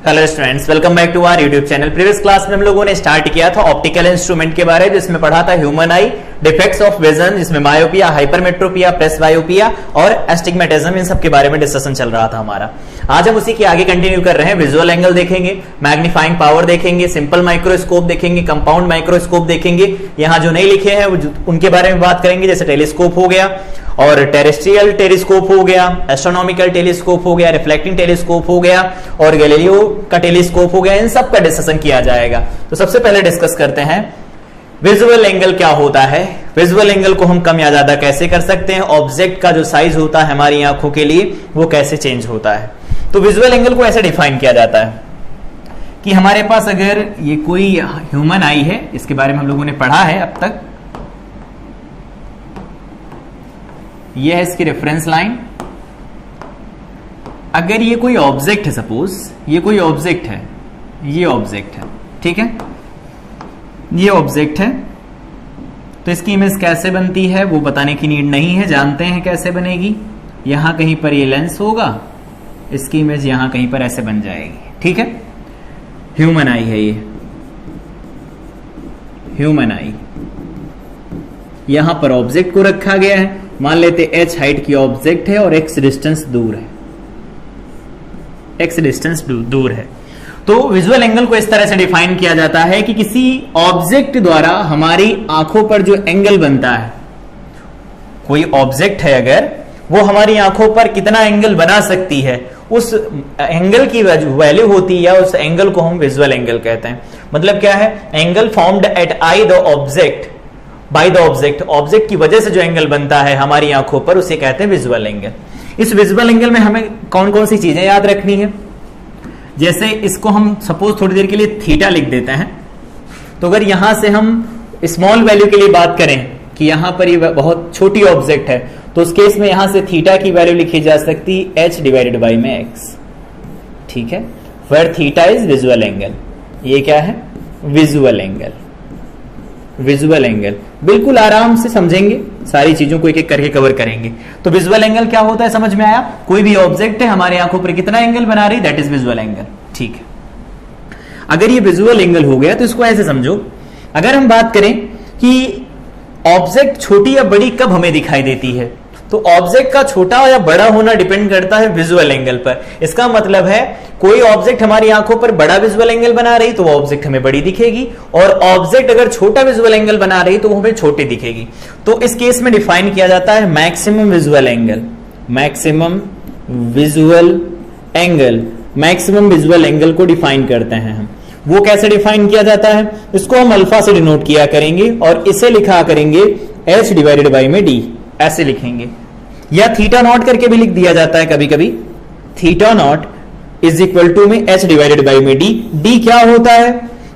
Hello students, welcome back to our YouTube channel. Previous class में हम लोगों ने स्टार्ट किया था ऑप्टिकल इंस्ट्रूमेंट के बारे में, जिसमें पढ़ा था human I, defects of vision, जिसमें मायोपिया, हाइपरमेट्रोपिया, प्रेसबायोपिया और एस्टिग्मेटिज्म, इन सब के बारे में डिस्कशन चल रहा था हमारा। आज हम उसी के आगे कंटिन्यू कर रहे हैं। विजुअल एंगल देखेंगे, मैग्नीफाइंग पावर देखेंगे, सिंपल माइक्रोस्कोप देखेंगे, कंपाउंड माइक्रोस्कोप देखेंगे। यहाँ जो नहीं लिखे हैं उनके बारे में बात करेंगे, जैसे टेलीस्कोप हो गया और टेरेस्ट्रियल टेलीस्कोप हो गया, एस्ट्रोनॉमिकल टेलीस्कोप हो गया, रिफ्लेक्टिंग टेलीस्कोप हो गया और गैलीलियो का टेलीस्कोप हो गया। इन सब का डिस्कशन किया जाएगा। तो सबसे पहले डिस्कस करते हैं विजुअल एंगल क्या होता है। विजुअल एंगल को हम कम या ज्यादा कैसे कर सकते हैं, ऑब्जेक्ट का जो साइज होता है हमारी आंखों के लिए वो कैसे चेंज होता है। तो विजुअल एंगल को ऐसे डिफाइन किया जाता है कि हमारे पास अगर ये कोई ह्यूमन आई है, इसके बारे में हम लोगों ने पढ़ा है अब तक, ये है इसकी रेफरेंस लाइन। अगर ये कोई ऑब्जेक्ट है, सपोज ये कोई ऑब्जेक्ट है, ये ऑब्जेक्ट है, ठीक है, ये ऑब्जेक्ट है, तो इसकी इमेज कैसे बनती है वो बताने की नीड नहीं है, जानते हैं कैसे बनेगी। यहां कहीं पर ये लेंस होगा, इसकी इमेज यहां कहीं पर ऐसे बन जाएगी, ठीक है। ह्यूमन आई है ये, ह्यूमन आई, यहां पर ऑब्जेक्ट को रखा गया है। मान लेते h हाइट की ऑब्जेक्ट है और x डिस्टेंस दूर है, x डिस्टेंस दूर है। तो विजुअल एंगल को इस तरह से डिफाइन किया जाता है कि किसी ऑब्जेक्ट द्वारा हमारी आंखों पर जो एंगल बनता है, कोई ऑब्जेक्ट है अगर, वो हमारी आंखों पर कितना एंगल बना सकती है, उस एंगल की वैल्यू होती है, या उस एंगल को हम विजुअल एंगल कहते हैं। मतलब क्या है, angle formed at I the object by the object, object की वजह से जो एंगल बनता है हमारी आंखों पर, उसे कहते हैं विजुअल एंगल। इस विजुअल एंगल में हमें कौन कौन सी चीजें याद रखनी है, जैसे इसको हम सपोज थोड़ी देर के लिए थीटा लिख देते हैं। तो अगर यहां से हम स्मॉल वैल्यू के लिए बात करें कि यहां पर ये बहुत छोटी ऑब्जेक्ट है, तो उस केस में यहां से थीटा की वैल्यू लिखी जा सकती h डिवाइडेड बाई में x, ठीक है। Where theta is visual angle, ये क्या है, विजुअल एंगल। विजुअल एंगल बिल्कुल आराम से समझेंगे, सारी चीजों को एक एक करके कवर करेंगे। तो विजुअल एंगल क्या होता है समझ में आया, कोई भी ऑब्जेक्ट है हमारे आंखों पर कितना एंगल बना रही, दैट इज विजुअल एंगल, ठीक है। अगर ये विजुअल एंगल हो गया तो इसको ऐसे समझो, अगर हम बात करें कि ऑब्जेक्ट छोटी या बड़ी कब हमें दिखाई देती है, तो ऑब्जेक्ट का छोटा या बड़ा होना डिपेंड करता है विजुअल एंगल पर। इसका मतलब है कोई ऑब्जेक्ट हमारी आंखों पर बड़ा विजुअल एंगल बना रही तो वो ऑब्जेक्ट हमें बड़ी दिखेगी, और ऑब्जेक्ट अगर छोटा विजुअल एंगल बना रही तो वो हमें छोटी दिखेगी। तो इस केस में डिफाइन किया जाता है maximum visual angle, maximum visual angle, maximum visual angle को डिफाइन करते हैं हम। वो कैसे डिफाइन किया जाता है, इसको हम अल्फा से डिनोट किया करेंगे और इसे लिखा करेंगे h डिवाइडेड बाई में d, ऐसे लिखेंगे, या थीटा नॉट करके भी लिख दिया जाता है कभी कभी। Theta not is equal to में h डिवाइडेड बाई में d। d क्या होता है,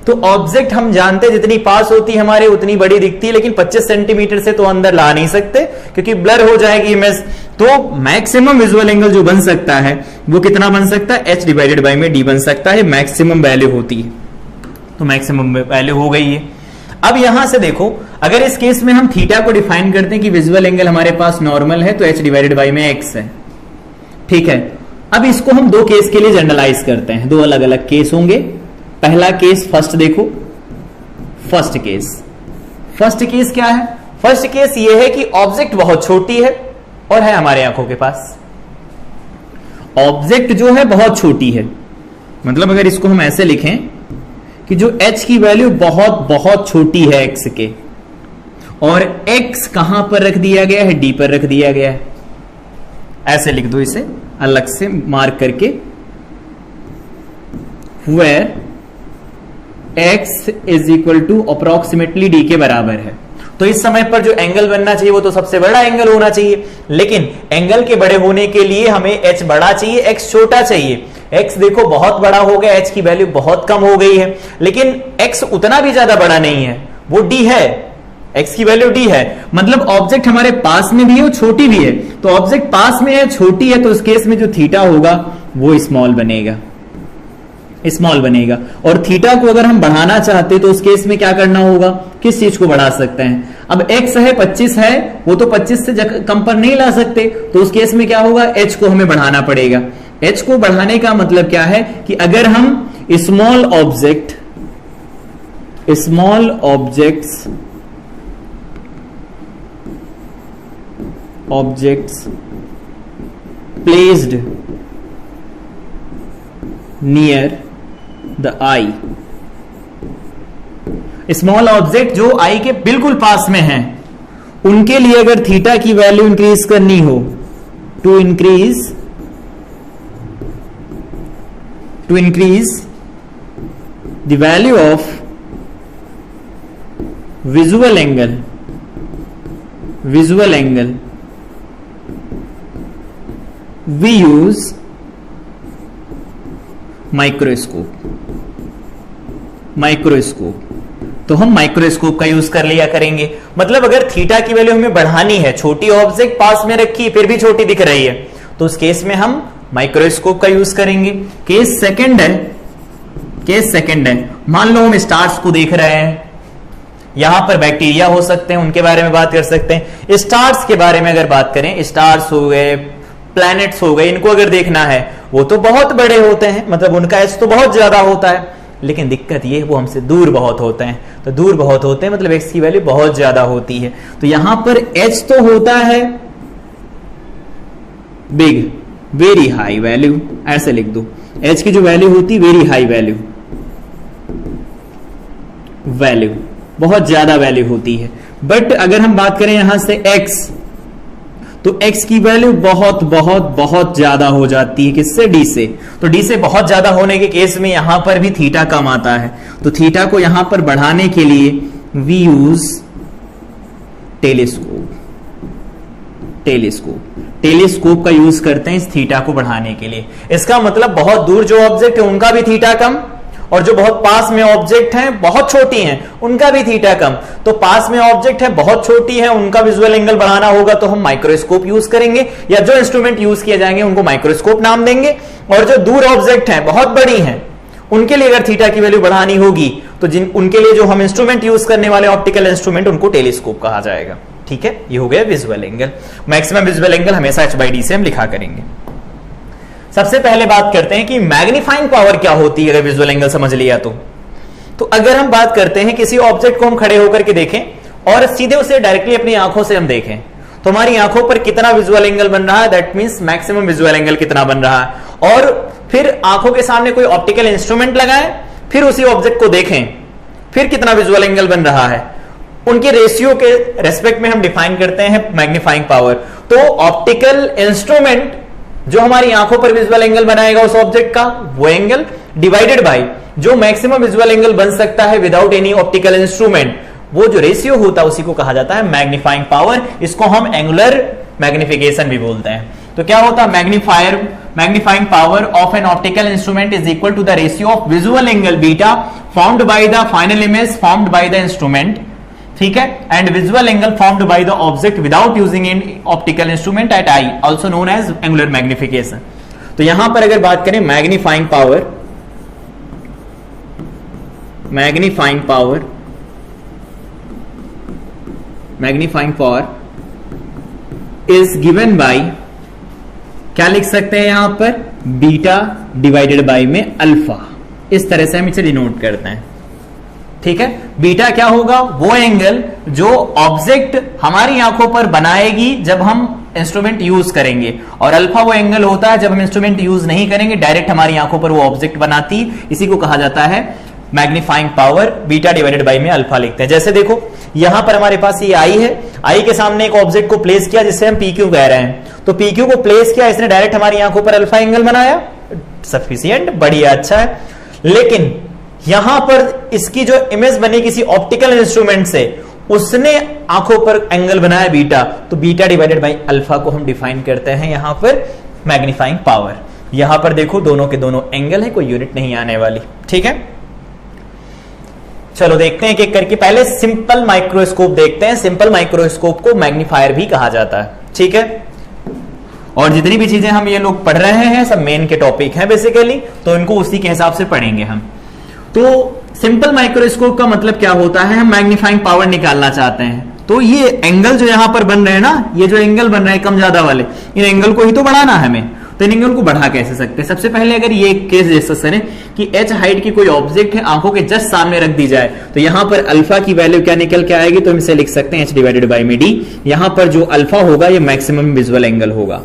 तो ऑब्जेक्ट हम जानते जितनी पास होती है हमारे उतनी बड़ी दिखती है, लेकिन 25 सेंटीमीटर से तो अंदर ला नहीं सकते क्योंकि ब्लर हो जाएगी इमेज। तो मैक्सिमम विजुअल एंगल जो बन सकता है वो कितना बन सकता है, h डिवाइडेड बाई में d बन सकता है, मैक्सिमम वैल्यू होती है। तो मैक्सिमम वैल्यू हो गई है। अब यहां से देखो, अगर इस केस में हम थीटा को डिफाइन करते हैं कि विजुअल एंगल हमारे पास नॉर्मल है तो h डिवाइडेड बाई में x है, ठीक है। अब इसको हम दो केस के लिए जनरलाइज करते हैं, दो अलग अलग केस होंगे। पहला केस फर्स्ट देखो, फर्स्ट केस क्या है, फर्स्ट केस ये है कि ऑब्जेक्ट बहुत छोटी है और है हमारे आंखों के पास, ऑब्जेक्ट जो है बहुत छोटी है। मतलब अगर इसको हम ऐसे लिखें कि जो h की वैल्यू बहुत बहुत छोटी है x के, और x कहां पर रख दिया गया है, d पर रख दिया गया है, ऐसे लिख दो इसे अलग से मार्क करके, where x is equal to approximately d के बराबर है। तो इस समय पर जो एंगल बनना चाहिए वो तो सबसे बड़ा एंगल होना चाहिए, लेकिन एंगल के बड़े होने के लिए हमें h बड़ा चाहिए, x छोटा चाहिए। x देखो बहुत बड़ा हो गया, h की वैल्यू बहुत कम हो गई है, लेकिन x उतना भी ज्यादा बड़ा नहीं है, वो d है, x की वैल्यू d है। मतलब ऑब्जेक्ट हमारे पास में भी है और छोटी भी है। तो ऑब्जेक्ट पास में है, छोटी है, तो उस केस में जो थीटा होगा वो स्मॉल बनेगा, स्मॉल बनेगा। और थीटा को अगर हम बढ़ाना चाहते तो उस केस में क्या करना होगा, किस चीज को बढ़ा सकते हैं। अब x है 25 है, वो तो 25 से कम पर नहीं ला सकते, तो उस केस में क्या होगा, h को हमें बढ़ाना पड़ेगा। एच को बढ़ाने का मतलब क्या है कि अगर हम small objects placed near the I, small object जो आई के बिल्कुल पास में हैं, उनके लिए अगर थीटा की वैल्यू इंक्रीज करनी हो, to increase the value of visual angle we use microscope. तो हम माइक्रोस्कोप का यूज कर लिया करेंगे। मतलब अगर थीटा की वैल्यू हमें बढ़ानी है, छोटी ऑब्जेक्ट पास में रखी फिर भी छोटी दिख रही है, तो उस केस में हम माइक्रोस्कोप का यूज करेंगे। केस सेकंड है, मान लो हम स्टार्स को देख रहे हैं, यहां पर बैक्टीरिया हो सकते हैं, उनके बारे में बात कर सकते हैं। स्टार्स के बारे में अगर बात करें, स्टार्स हो गए, प्लैनेट्स हो गए, इनको अगर देखना है, वो तो बहुत बड़े होते हैं, मतलब उनका एच तो बहुत ज्यादा होता है, लेकिन दिक्कत ये वो हमसे दूर बहुत होते हैं। तो दूर बहुत होते हैं मतलब एक्स की वैल्यू बहुत ज्यादा होती है। तो यहां पर एच तो होता है बिग, वेरी हाई वैल्यू, ऐसे लिख दो। एच की जो वैल्यू होती, वेरी हाई वैल्यू बहुत ज्यादा वैल्यू होती है। बट अगर हम बात करें यहां से एक्स, तो x की वैल्यू बहुत बहुत बहुत ज्यादा हो जाती है, किससे? d से। तो d से बहुत ज्यादा होने के केस में यहां पर भी थीटा कम आता है। तो थीटा को यहां पर बढ़ाने के लिए वी यूज टेलीस्कोप का यूज करते हैं इस थीटा को बढ़ाने के लिए। इसका मतलब बहुत दूर जो ऑब्जेक्ट है उनका भी थीटा कम, और जो बहुत पास में ऑब्जेक्ट हैं, बहुत छोटी हैं, उनका भी थीटा कम। तो पास में ऑब्जेक्ट है, बहुत छोटी है, उनका विजुअल एंगल बढ़ाना होगा तो हम माइक्रोस्कोप यूज करेंगे, या जो इंस्ट्रूमेंट यूज किए जाएंगे उनको माइक्रोस्कोप नाम देंगे। और जो दूर ऑब्जेक्ट हैं, बहुत बड़ी हैं, उनके लिए अगर थीटा की वैल्यू बढ़ानी होगी तो उनके लिए जो हम इंस्ट्रूमेंट यूज करने वाले ऑप्टिकल इंस्ट्रूमेंट, उनको टेलीस्कोप कहा जाएगा। ठीक है, ये हो गया visual angle. Maximum visual angle हमेशा h/d से हम लिखा करेंगे। सबसे पहले बात करते हैं कि मैग्नीफाइंग पावर क्या होती है अगर विजुअल एंगल समझ लिया तो अगर हम बात करते हैं किसी ऑब्जेक्ट को हम खड़े होकर के देखें और सीधे उसे डायरेक्टली अपनी आंखों से हम देखें, तो हमारी आंखों पर कितना विजुअल एंगल बन रहा है, that means maximum visual angle कितना बन रहा है। और फिर आंखों के सामने कोई ऑप्टिकल इंस्ट्रूमेंट लगाएं, फिर उसी ऑब्जेक्ट को देखें, फिर कितना विजुअल एंगल बन रहा है। उनके रेशियो के रेस्पेक्ट में हम डिफाइन करते हैं मैग्नीफाइंग पावर। तो ऑप्टिकल इंस्ट्रूमेंट जो हमारी आंखों पर विजुअल एंगल बनाएगा उस ऑब्जेक्ट का, वो एंगल डिवाइडेड बाय जो मैक्सिमम विजुअल एंगल बन सकता है विदाउट एनी ऑप्टिकल इंस्ट्रूमेंट, वो जो रेशियो होता है उसी को कहा जाता है मैग्नीफाइंग पावर। इसको हम एंगुलर मैग्निफिकेशन भी बोलते हैं। तो क्या होता है, magnifying power of an optical instrument is equal to the ratio of visual angle beta formed by the final image formed by the instrument, ठीक है, and visual angle formed by the object without using an optical instrument at eye, also known as angular magnification. तो यहां पर अगर बात करें magnifying power is given by, क्या लिख सकते हैं यहां पर, बीटा डिवाइडेड बाय में अल्फा। इस तरह से हम इसे डिनोट करते हैं। ठीक है, बीटा क्या होगा, वो एंगल जो ऑब्जेक्ट हमारी आंखों पर बनाएगी जब हम इंस्ट्रूमेंट यूज करेंगे, और अल्फा वो एंगल होता है जब हम इंस्ट्रूमेंट यूज नहीं करेंगे, डायरेक्ट हमारी आंखों पर वो ऑब्जेक्ट बनाती, इसी को कहा जाता है magnifying power. Beta divided by में अल्फा लिखते हैं। जैसे देखो यहां पर हमारे पास ये आई है, आई के सामने एक ऑब्जेक्ट को प्लेस किया जिससे हम PQ कह रहे हैं, तो PQ को प्लेस किया, इसने डायरेक्ट हमारी आंखों पर अल्फा एंगल बनाया, सफिशिएंट, बढ़िया, अच्छा है। लेकिन यहां पर इसकी जो इमेज बनी किसी ऑप्टिकल इंस्ट्रूमेंट से, उसने आंखों पर एंगल बनाया बीटा, तो बीटा डिवाइडेड बाय अल्फा को हम डिफाइन करते हैं यहां पर मैग्नीफाइंग पावर। यहां पर देखो दोनों के दोनों एंगल है, कोई यूनिट नहीं आने वाली। ठीक है, चलो देखते हैं एक एक करके। पहले सिंपल माइक्रोस्कोप देखते हैं। सिंपल माइक्रोस्कोप को मैग्नीफायर भी कहा जाता है। ठीक है, और जितनी भी चीजें हम ये लोग पढ़ रहे हैं सब मेन के टॉपिक हैं बेसिकली, तो इनको उसी के हिसाब से पढ़ेंगे हम। तो सिंपल माइक्रोस्कोप का मतलब क्या होता है, हम मैग्नीफाइंग पावर निकालना चाहते हैं, तो ये एंगल जो यहां पर बन रहे हैं ना, ये जो एंगल बन रहे हैं कम ज्यादा वाले, इन एंगल को ही तो बढ़ाना है हमें। तो इन एंगल को बढ़ा कैसे सकते हैं? सबसे पहले अगर ये केस डिस्कस करें कि h हाइट की कोई ऑब्जेक्ट है, आंखों के जस्ट सामने रख दी जाए, तो यहां पर अल्फा की वैल्यू क्या निकल के आएगी? तो हम इसे लिख सकते हैं h डिवाइडेड बाई में d। यहां पर जो अल्फा होगा ये मैक्सिमम विजुअल एंगल होगा।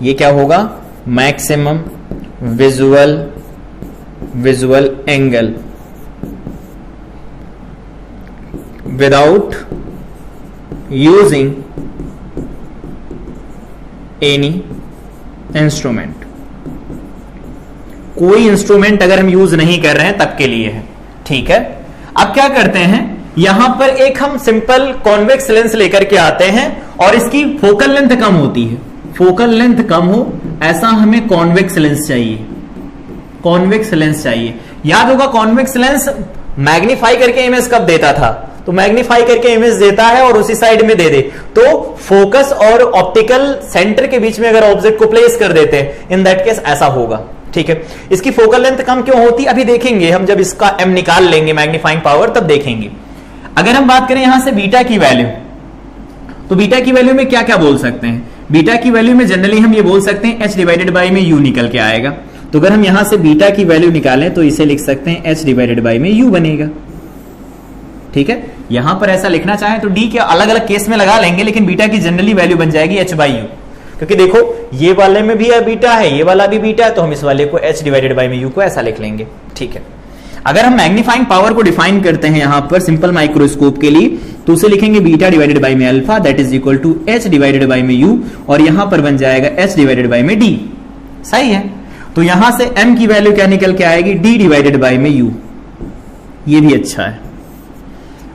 ये क्या होगा? Maximum visual angle without using any instrument. कोई इंस्ट्रूमेंट अगर हम यूज नहीं कर रहे हैं तब के लिए है, ठीक है। अब क्या करते हैं, यहां पर एक हम सिंपल कॉन्वेक्स लेंस लेकर के आते हैं और इसकी फोकल लेंथ कम होती है, फोकल लेंथ कम हो ऐसा हमें कॉन्वेक्स लेंस चाहिए, कॉन्वेक्स लेंस चाहिए। याद होगा कॉन्वेक्स लेंस मैग्नीफाई करके इमेज कब देता था? तो मैग्नीफाई करके इमेज देता है और उसी साइड में दे दे, तो फोकस और ऑप्टिकल सेंटर के बीच में अगर ऑब्जेक्ट को प्लेस कर देते हैं, इन दैट केस ऐसा होगा, ठीक है। इसकी फोकल लेंथ कम क्यों होती? अभी देखेंगे हम, जब इसका m निकाल लेंगे मैग्नीफाइंग पावर तब देखेंगे। अगर हम बात करें यहां से बीटा की वैल्यू, तो बीटा की वैल्यू में क्या क्या बोल सकते हैं? बीटा की वैल्यू में जनरली हम ये बोल सकते हैं h डिवाइडेड बाई में u निकल के आएगा। तो अगर हम यहां से बीटा की वैल्यू निकालें तो इसे लिख सकते हैं h डिवाइडेड बाई में u बनेगा, ठीक है। यहां पर ऐसा लिखना चाहें तो d के अलग अलग केस में लगा लेंगे, लेकिन बीटा की जनरली वैल्यू बन जाएगी h बाई यू, क्योंकि देखो ये वाले में भी बीटा है, ये वाला भी बीटा है, तो हम इस वाले को h डिवाइडेड बाई में u को ऐसा लिख लेंगे, ठीक है। अगर हम मैग्नीफाइंग पावर को डिफाइन करते हैं यहां पर सिंपल माइक्रोस्कोप के लिए, तो उसे लिखेंगे बीटा डिवाइडेड बाई में alpha that is equal to h divided by में u, और यहां पर बन जाएगा h डिवाइडेड बाई में d, सही है। तो यहां से m की वैल्यू क्या निकल के आएगी? d डिवाइडेड बाई में u, ये भी अच्छा है।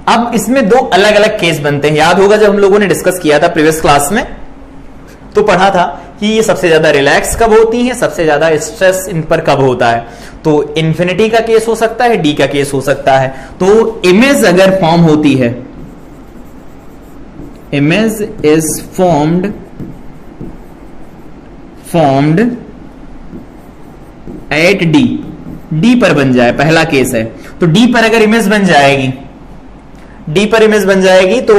अब इसमें दो अलग अलग केस बनते हैं। याद होगा जब हम लोगों ने डिस्कस किया था प्रीवियस क्लास में, तो पढ़ा था कि ये सबसे ज्यादा रिलैक्स कब होती है, सबसे ज्यादा स्ट्रेस इन पर कब होता है। तो इन्फिनिटी का केस हो सकता है, डी का केस हो सकता है। तो इमेज अगर फॉर्म होती है, image is formed eight D पर बन जाए, पहला केस है। तो डी पर अगर इमेज बन जाएगी, डी पर इमेज बन जाएगी तो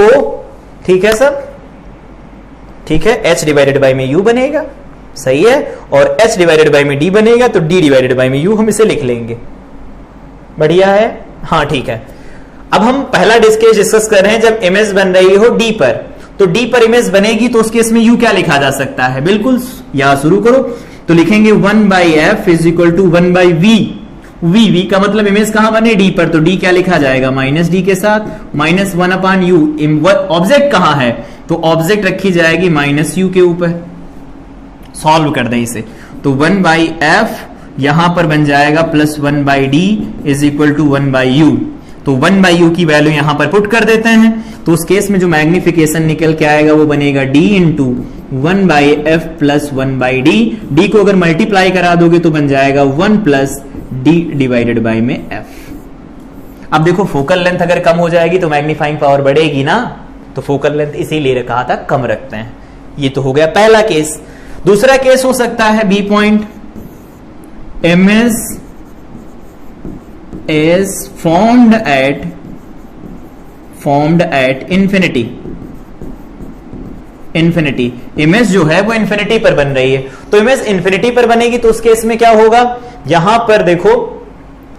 ठीक है सब, ठीक है, h डिवाइडेड बाई में u बनेगा, सही है, और h डिवाइडेड बाई में d बनेगा, तो d डिवाइडेड बाई में u हम इसे लिख लेंगे, बढ़िया है, हाँ ठीक है। अब हम पहला केस डिस्कस कर रहे हैं जब इमेज बन रही हो d पर, तो d पर इमेज बनेगी तो उस केस में u क्या लिखा जा सकता है? बिल्कुल यहां शुरू करो, तो लिखेंगे 1/f is equal to 1/v। v का मतलब इमेज कहां बने? d पर, तो d क्या लिखा जाएगा? माइनस डी के साथ माइनस 1/u। ऑब्जेक्ट कहां है? तो ऑब्जेक्ट रखी जाएगी माइनस u के ऊपर। सॉल्व कर दें इसे, तो 1/f यहां पर बन जाएगा plus 1/d is equal to 1/u। तो 1/u की वैल्यू यहां पर पुट कर देते हैं, तो उस केस में जो मैग्निफिकेशन निकल के आएगा वो बनेगा d into 1/f plus 1/d। d को अगर मल्टीप्लाई करा दोगे तो बन जाएगा 1 प्लस d डिवाइडेड बाई में f। अब देखो फोकल लेंथ अगर कम हो जाएगी तो मैग्नीफाइंग पावर बढ़ेगी ना, तो फोकल लेंथ इसीलिए कहा था कम रखते हैं। ये तो हो गया पहला केस। दूसरा केस हो सकता है B point, image is formed at infinity. Infinity image जो है वो इंफिनिटी पर बन रही है, तो इमेज इंफिनिटी पर बनेगी तो उस केस में क्या होगा? यहां पर देखो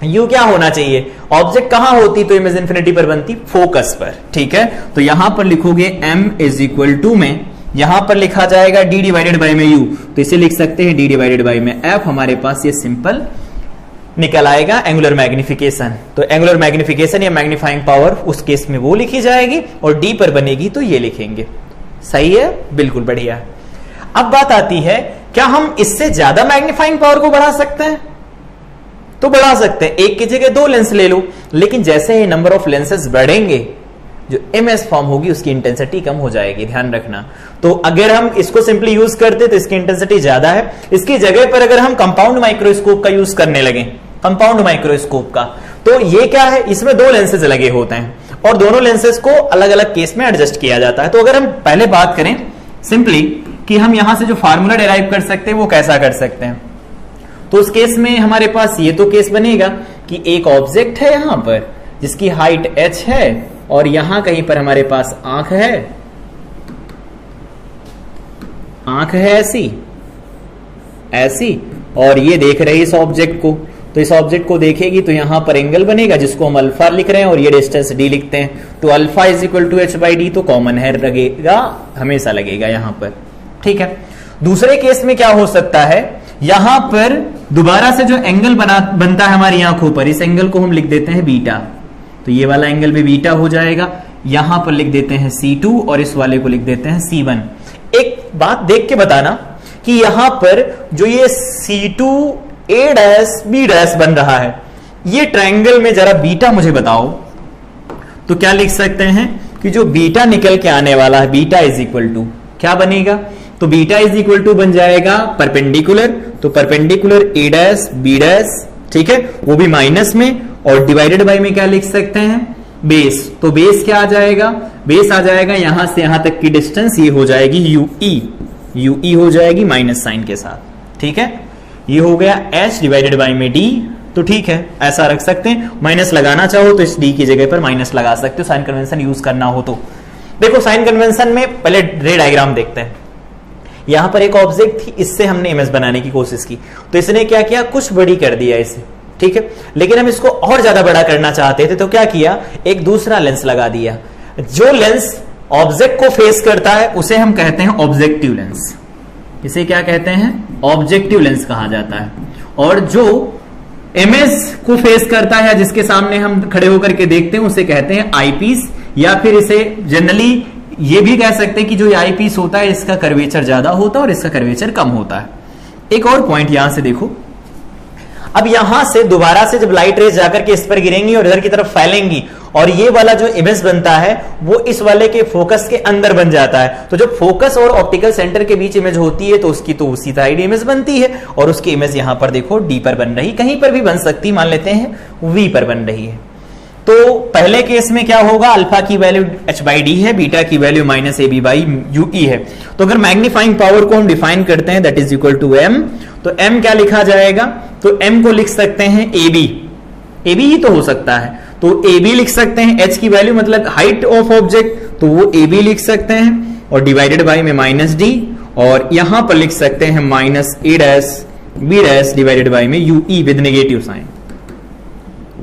u क्या होना चाहिए? ऑब्जेक्ट कहां होती तो इमेज इंफिनिटी पर बनती? फोकस पर, ठीक है। तो यहां पर लिखोगे m इज इक्वल टू में, यहां पर लिखा जाएगा d डिवाइडेड बाई में u, तो इसे लिख सकते हैं d डिवाइडेड बाई में f। हमारे पास ये सिंपल निकल आएगा एंगुलर मैग्निफिकेशन। तो एंगुलर मैग्निफिकेशन या मैग्नीफाइंग पावर उस केस में वो लिखी जाएगी, और d पर बनेगी तो ये लिखेंगे, सही है, बिल्कुल बढ़िया। अब बात आती है, क्या हम इससे ज्यादा मैग्नीफाइंग पावर को बढ़ा सकते हैं? तो बढ़ा सकते हैं, एक की जगह 2 लेंस ले लो, लेकिन जैसे ही नंबर ऑफ लेंसेस बढ़ेंगे जो इमेज फॉर्म होगी उसकी इंटेंसिटी कम हो जाएगी, ध्यान रखना। तो अगर हम इसको सिंपली यूज करते तो इसकी इंटेंसिटी ज्यादा है, इसकी जगह पर अगर हम कंपाउंड माइक्रोस्कोप का यूज करने लगे, कंपाउंड माइक्रोस्कोप का, तो ये क्या है? इसमें 2 लेंसेज लगे होते हैं और दोनों लेंसेज को अलग अलग केस में एडजस्ट किया जाता है। तो अगर हम पहले बात करें सिंपली कि हम यहां से जो फार्मूला डिराइव कर सकते हैं वो कैसा कर सकते हैं, तो उस केस में हमारे पास ये तो केस बनेगा कि एक ऑब्जेक्ट है यहां पर जिसकी हाइट h है और यहां कहीं पर हमारे पास आंख है ऐसी, ऐसी, और ये देख रही है इस ऑब्जेक्ट को, तो इस ऑब्जेक्ट को देखेगी तो यहां पर एंगल बनेगा जिसको हम अल्फा लिख रहे हैं, और ये डिस्टेंस डी लिखते हैं, तो alpha is equal to h by d, तो कॉमन है लगेगा, हमेशा लगेगा यहां पर। ठीक है, दूसरे केस में क्या हो सकता है, यहां पर दोबारा से जो एंगल बनता है हमारी आंखों पर, इस एंगल को हम लिख देते हैं बीटा, तो ये वाला एंगल भी बीटा हो जाएगा, यहां पर लिख देते हैं C2 और इस वाले को लिख देते हैं C1। एक बात देख के बताना कि यहां पर जो ये C2 A dash B dash बन रहा है, ये ट्रायंगल में जरा बीटा मुझे बताओ, तो क्या लिख सकते हैं कि जो बीटा निकल के आने वाला है, बीटा इज इक्वल टू क्या बनेगा, तो बीटा इज इक्वल टू बन जाएगा परपेंडिकुलर, तो perpendicular A dash B dash, ठीक है, वो भी माइनस में, और डिवाइडेड बाय में क्या लिख सकते हैं, बेस, तो बेस क्या आ जाएगा, बेस आ जाएगा यहां से यहां तक की डिस्टेंस, ये हो जाएगी UE हो जाएगी माइनस साइन के साथ। ठीक है, ये हो गया H डिवाइडेड बाय में D, तो ठीक है, ऐसा रख सकते हैं। माइनस लगाना चाहो तो इस D की जगह पर माइनस लगा सकते हो, साइन कन्वेंशन यूज करना हो तो। देखो साइन कन्वेंशन में पहले रे डायग्राम देखते हैं। यहां पर एक ऑब्जेक्ट थी, इससे हमने इमेज बनाने की कोशिश की, तो इसने क्या किया, कुछ बड़ी कर दिया इसे, ठीक है, लेकिन हम इसको और ज्यादा बड़ा करना चाहते थे, तो क्या किया, एक दूसरा लेंस लगा दिया। जो लेंस ऑब्जेक्ट को फेस करता है उसे हम कहते हैं ऑब्जेक्टिव लेंस, इसे क्या कहते हैं, ऑब्जेक्टिव लेंस कहा जाता है। और जो इमेज को फेस करता है, जिसके सामने हम खड़े होकर के देखते हैं, उसे कहते हैं आईपीस, या फिर इसे जनरली ये भी कह सकते हैं कि जो आई पीस होता है इसका कर्वेचर ज्यादा होता है और इसका कर्वेचर कम होता है। एक और पॉइंट यहां से देखो, अब यहां से दोबारा से जब लाइट रेज जाकर के इस पर गिरेंगी और इधर की तरफ फैलेंगी, और ये वाला जो इमेज बनता है वो इस वाले के फोकस के अंदर बन जाता है, तो जब फोकस और ऑप्टिकल सेंटर के बीच इमेज होती है तो उसकी तो उसी साइड इमेज बनती है, और उसकी इमेज यहां पर देखो डी पर बन रही, कहीं पर भी बन सकती, मान लेते हैं वी पर बन रही है। तो पहले केस में क्या होगा, अल्फा की वैल्यू h बाई डी है, बीटा की value minus a b by u e है। तो अगर मैग्नीफाइंग पावर को हम डिफाइन करते हैं, that is equal to m, तो m क्या लिखा जाएगा, तो m को लिख सकते हैं ab, ab ही तो हो सकता है, तो ab लिख सकते हैं, h की वैल्यू मतलब हाइट ऑफ ऑब्जेक्ट, तो वो ab लिख सकते हैं, और डिवाइडेड बाई में माइनस डी, और यहां पर लिख सकते हैं minus a dash b dash divided by में ue with negative sign,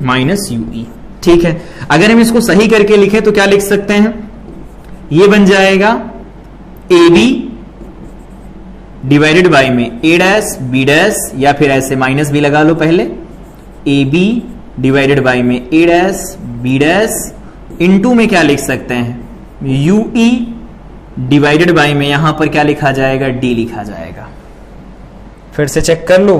minus ue। ठीक है, अगर हम इसको सही करके लिखें तो क्या लिख सकते हैं, ये बन जाएगा ए बी डिवाइडेड बाई में ए डैश बी डैश, या फिर ऐसे माइनस बी लगा लो पहले, ए बी डिवाइडेड बाई में ए डैश बी डैश, इनटू में क्या लिख सकते हैं, यू ई डिवाइडेड बाई में यहां पर क्या लिखा जाएगा, डी लिखा जाएगा। फिर से चेक कर लो,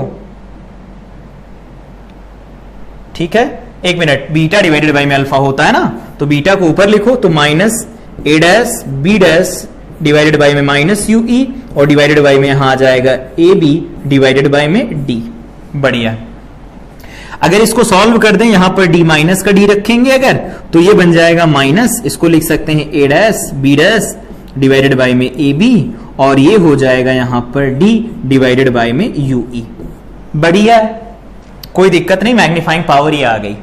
ठीक है, एक मिनट, बीटा डिवाइडेड बाई में अल्फा होता है ना, तो बीटा को ऊपर लिखो, तो minus A dash B dash divided by में माइनस यू ई, और डिवाइडेड बाई में यहां आ जाएगा ए बी डिवाइडेड बाई में डी। बढ़िया, अगर इसको सॉल्व कर दें, यहां पर डी माइनस का डी रखेंगे अगर, तो ये बन जाएगा माइनस, इसको लिख सकते हैं A dash B dash divided by में ए बी, और ये हो जाएगा यहां पर डी डिवाइडेड बाई में यू ई। बढ़िया, कोई दिक्कत नहीं, मैग्नीफाइंग पावर ही आ गई।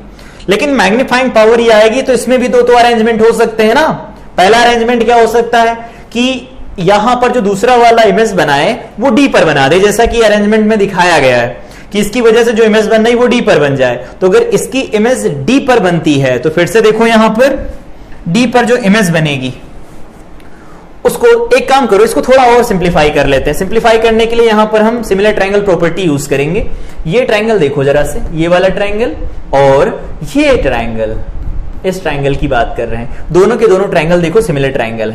लेकिन मैग्नीफाइंग पावर ही आएगी तो इसमें भी दो तो अरेंजमेंट हो सकते हैं ना। पहला अरेंजमेंट क्या हो सकता है कि यहां पर जो दूसरा वाला इमेज बनाए वो डी पर बना दे, जैसा कि अरेंजमेंट में दिखाया गया है कि इसकी वजह से जो इमेज बन रही वो डी पर बन जाए। तो अगर इसकी इमेज डी पर बनती है तो फिर से देखो यहां पर डी पर जो इमेज बनेगी उसको, एक काम करो, इसको थोड़ा और सिंप्लीफाई कर लेते हैं। सिंप्लीफाई करने के लिए यहां पर हम सिमिलर ट्रायंगल प्रॉपर्टी यूज करेंगे। ये ट्रायंगल देखो जरा से, ये वाला ट्रायंगल और ये ट्रायंगल, इस ट्रायंगल की बात कर रहे हैं, दोनों के दोनों ट्रायंगल देखो सिमिलर ट्रायंगल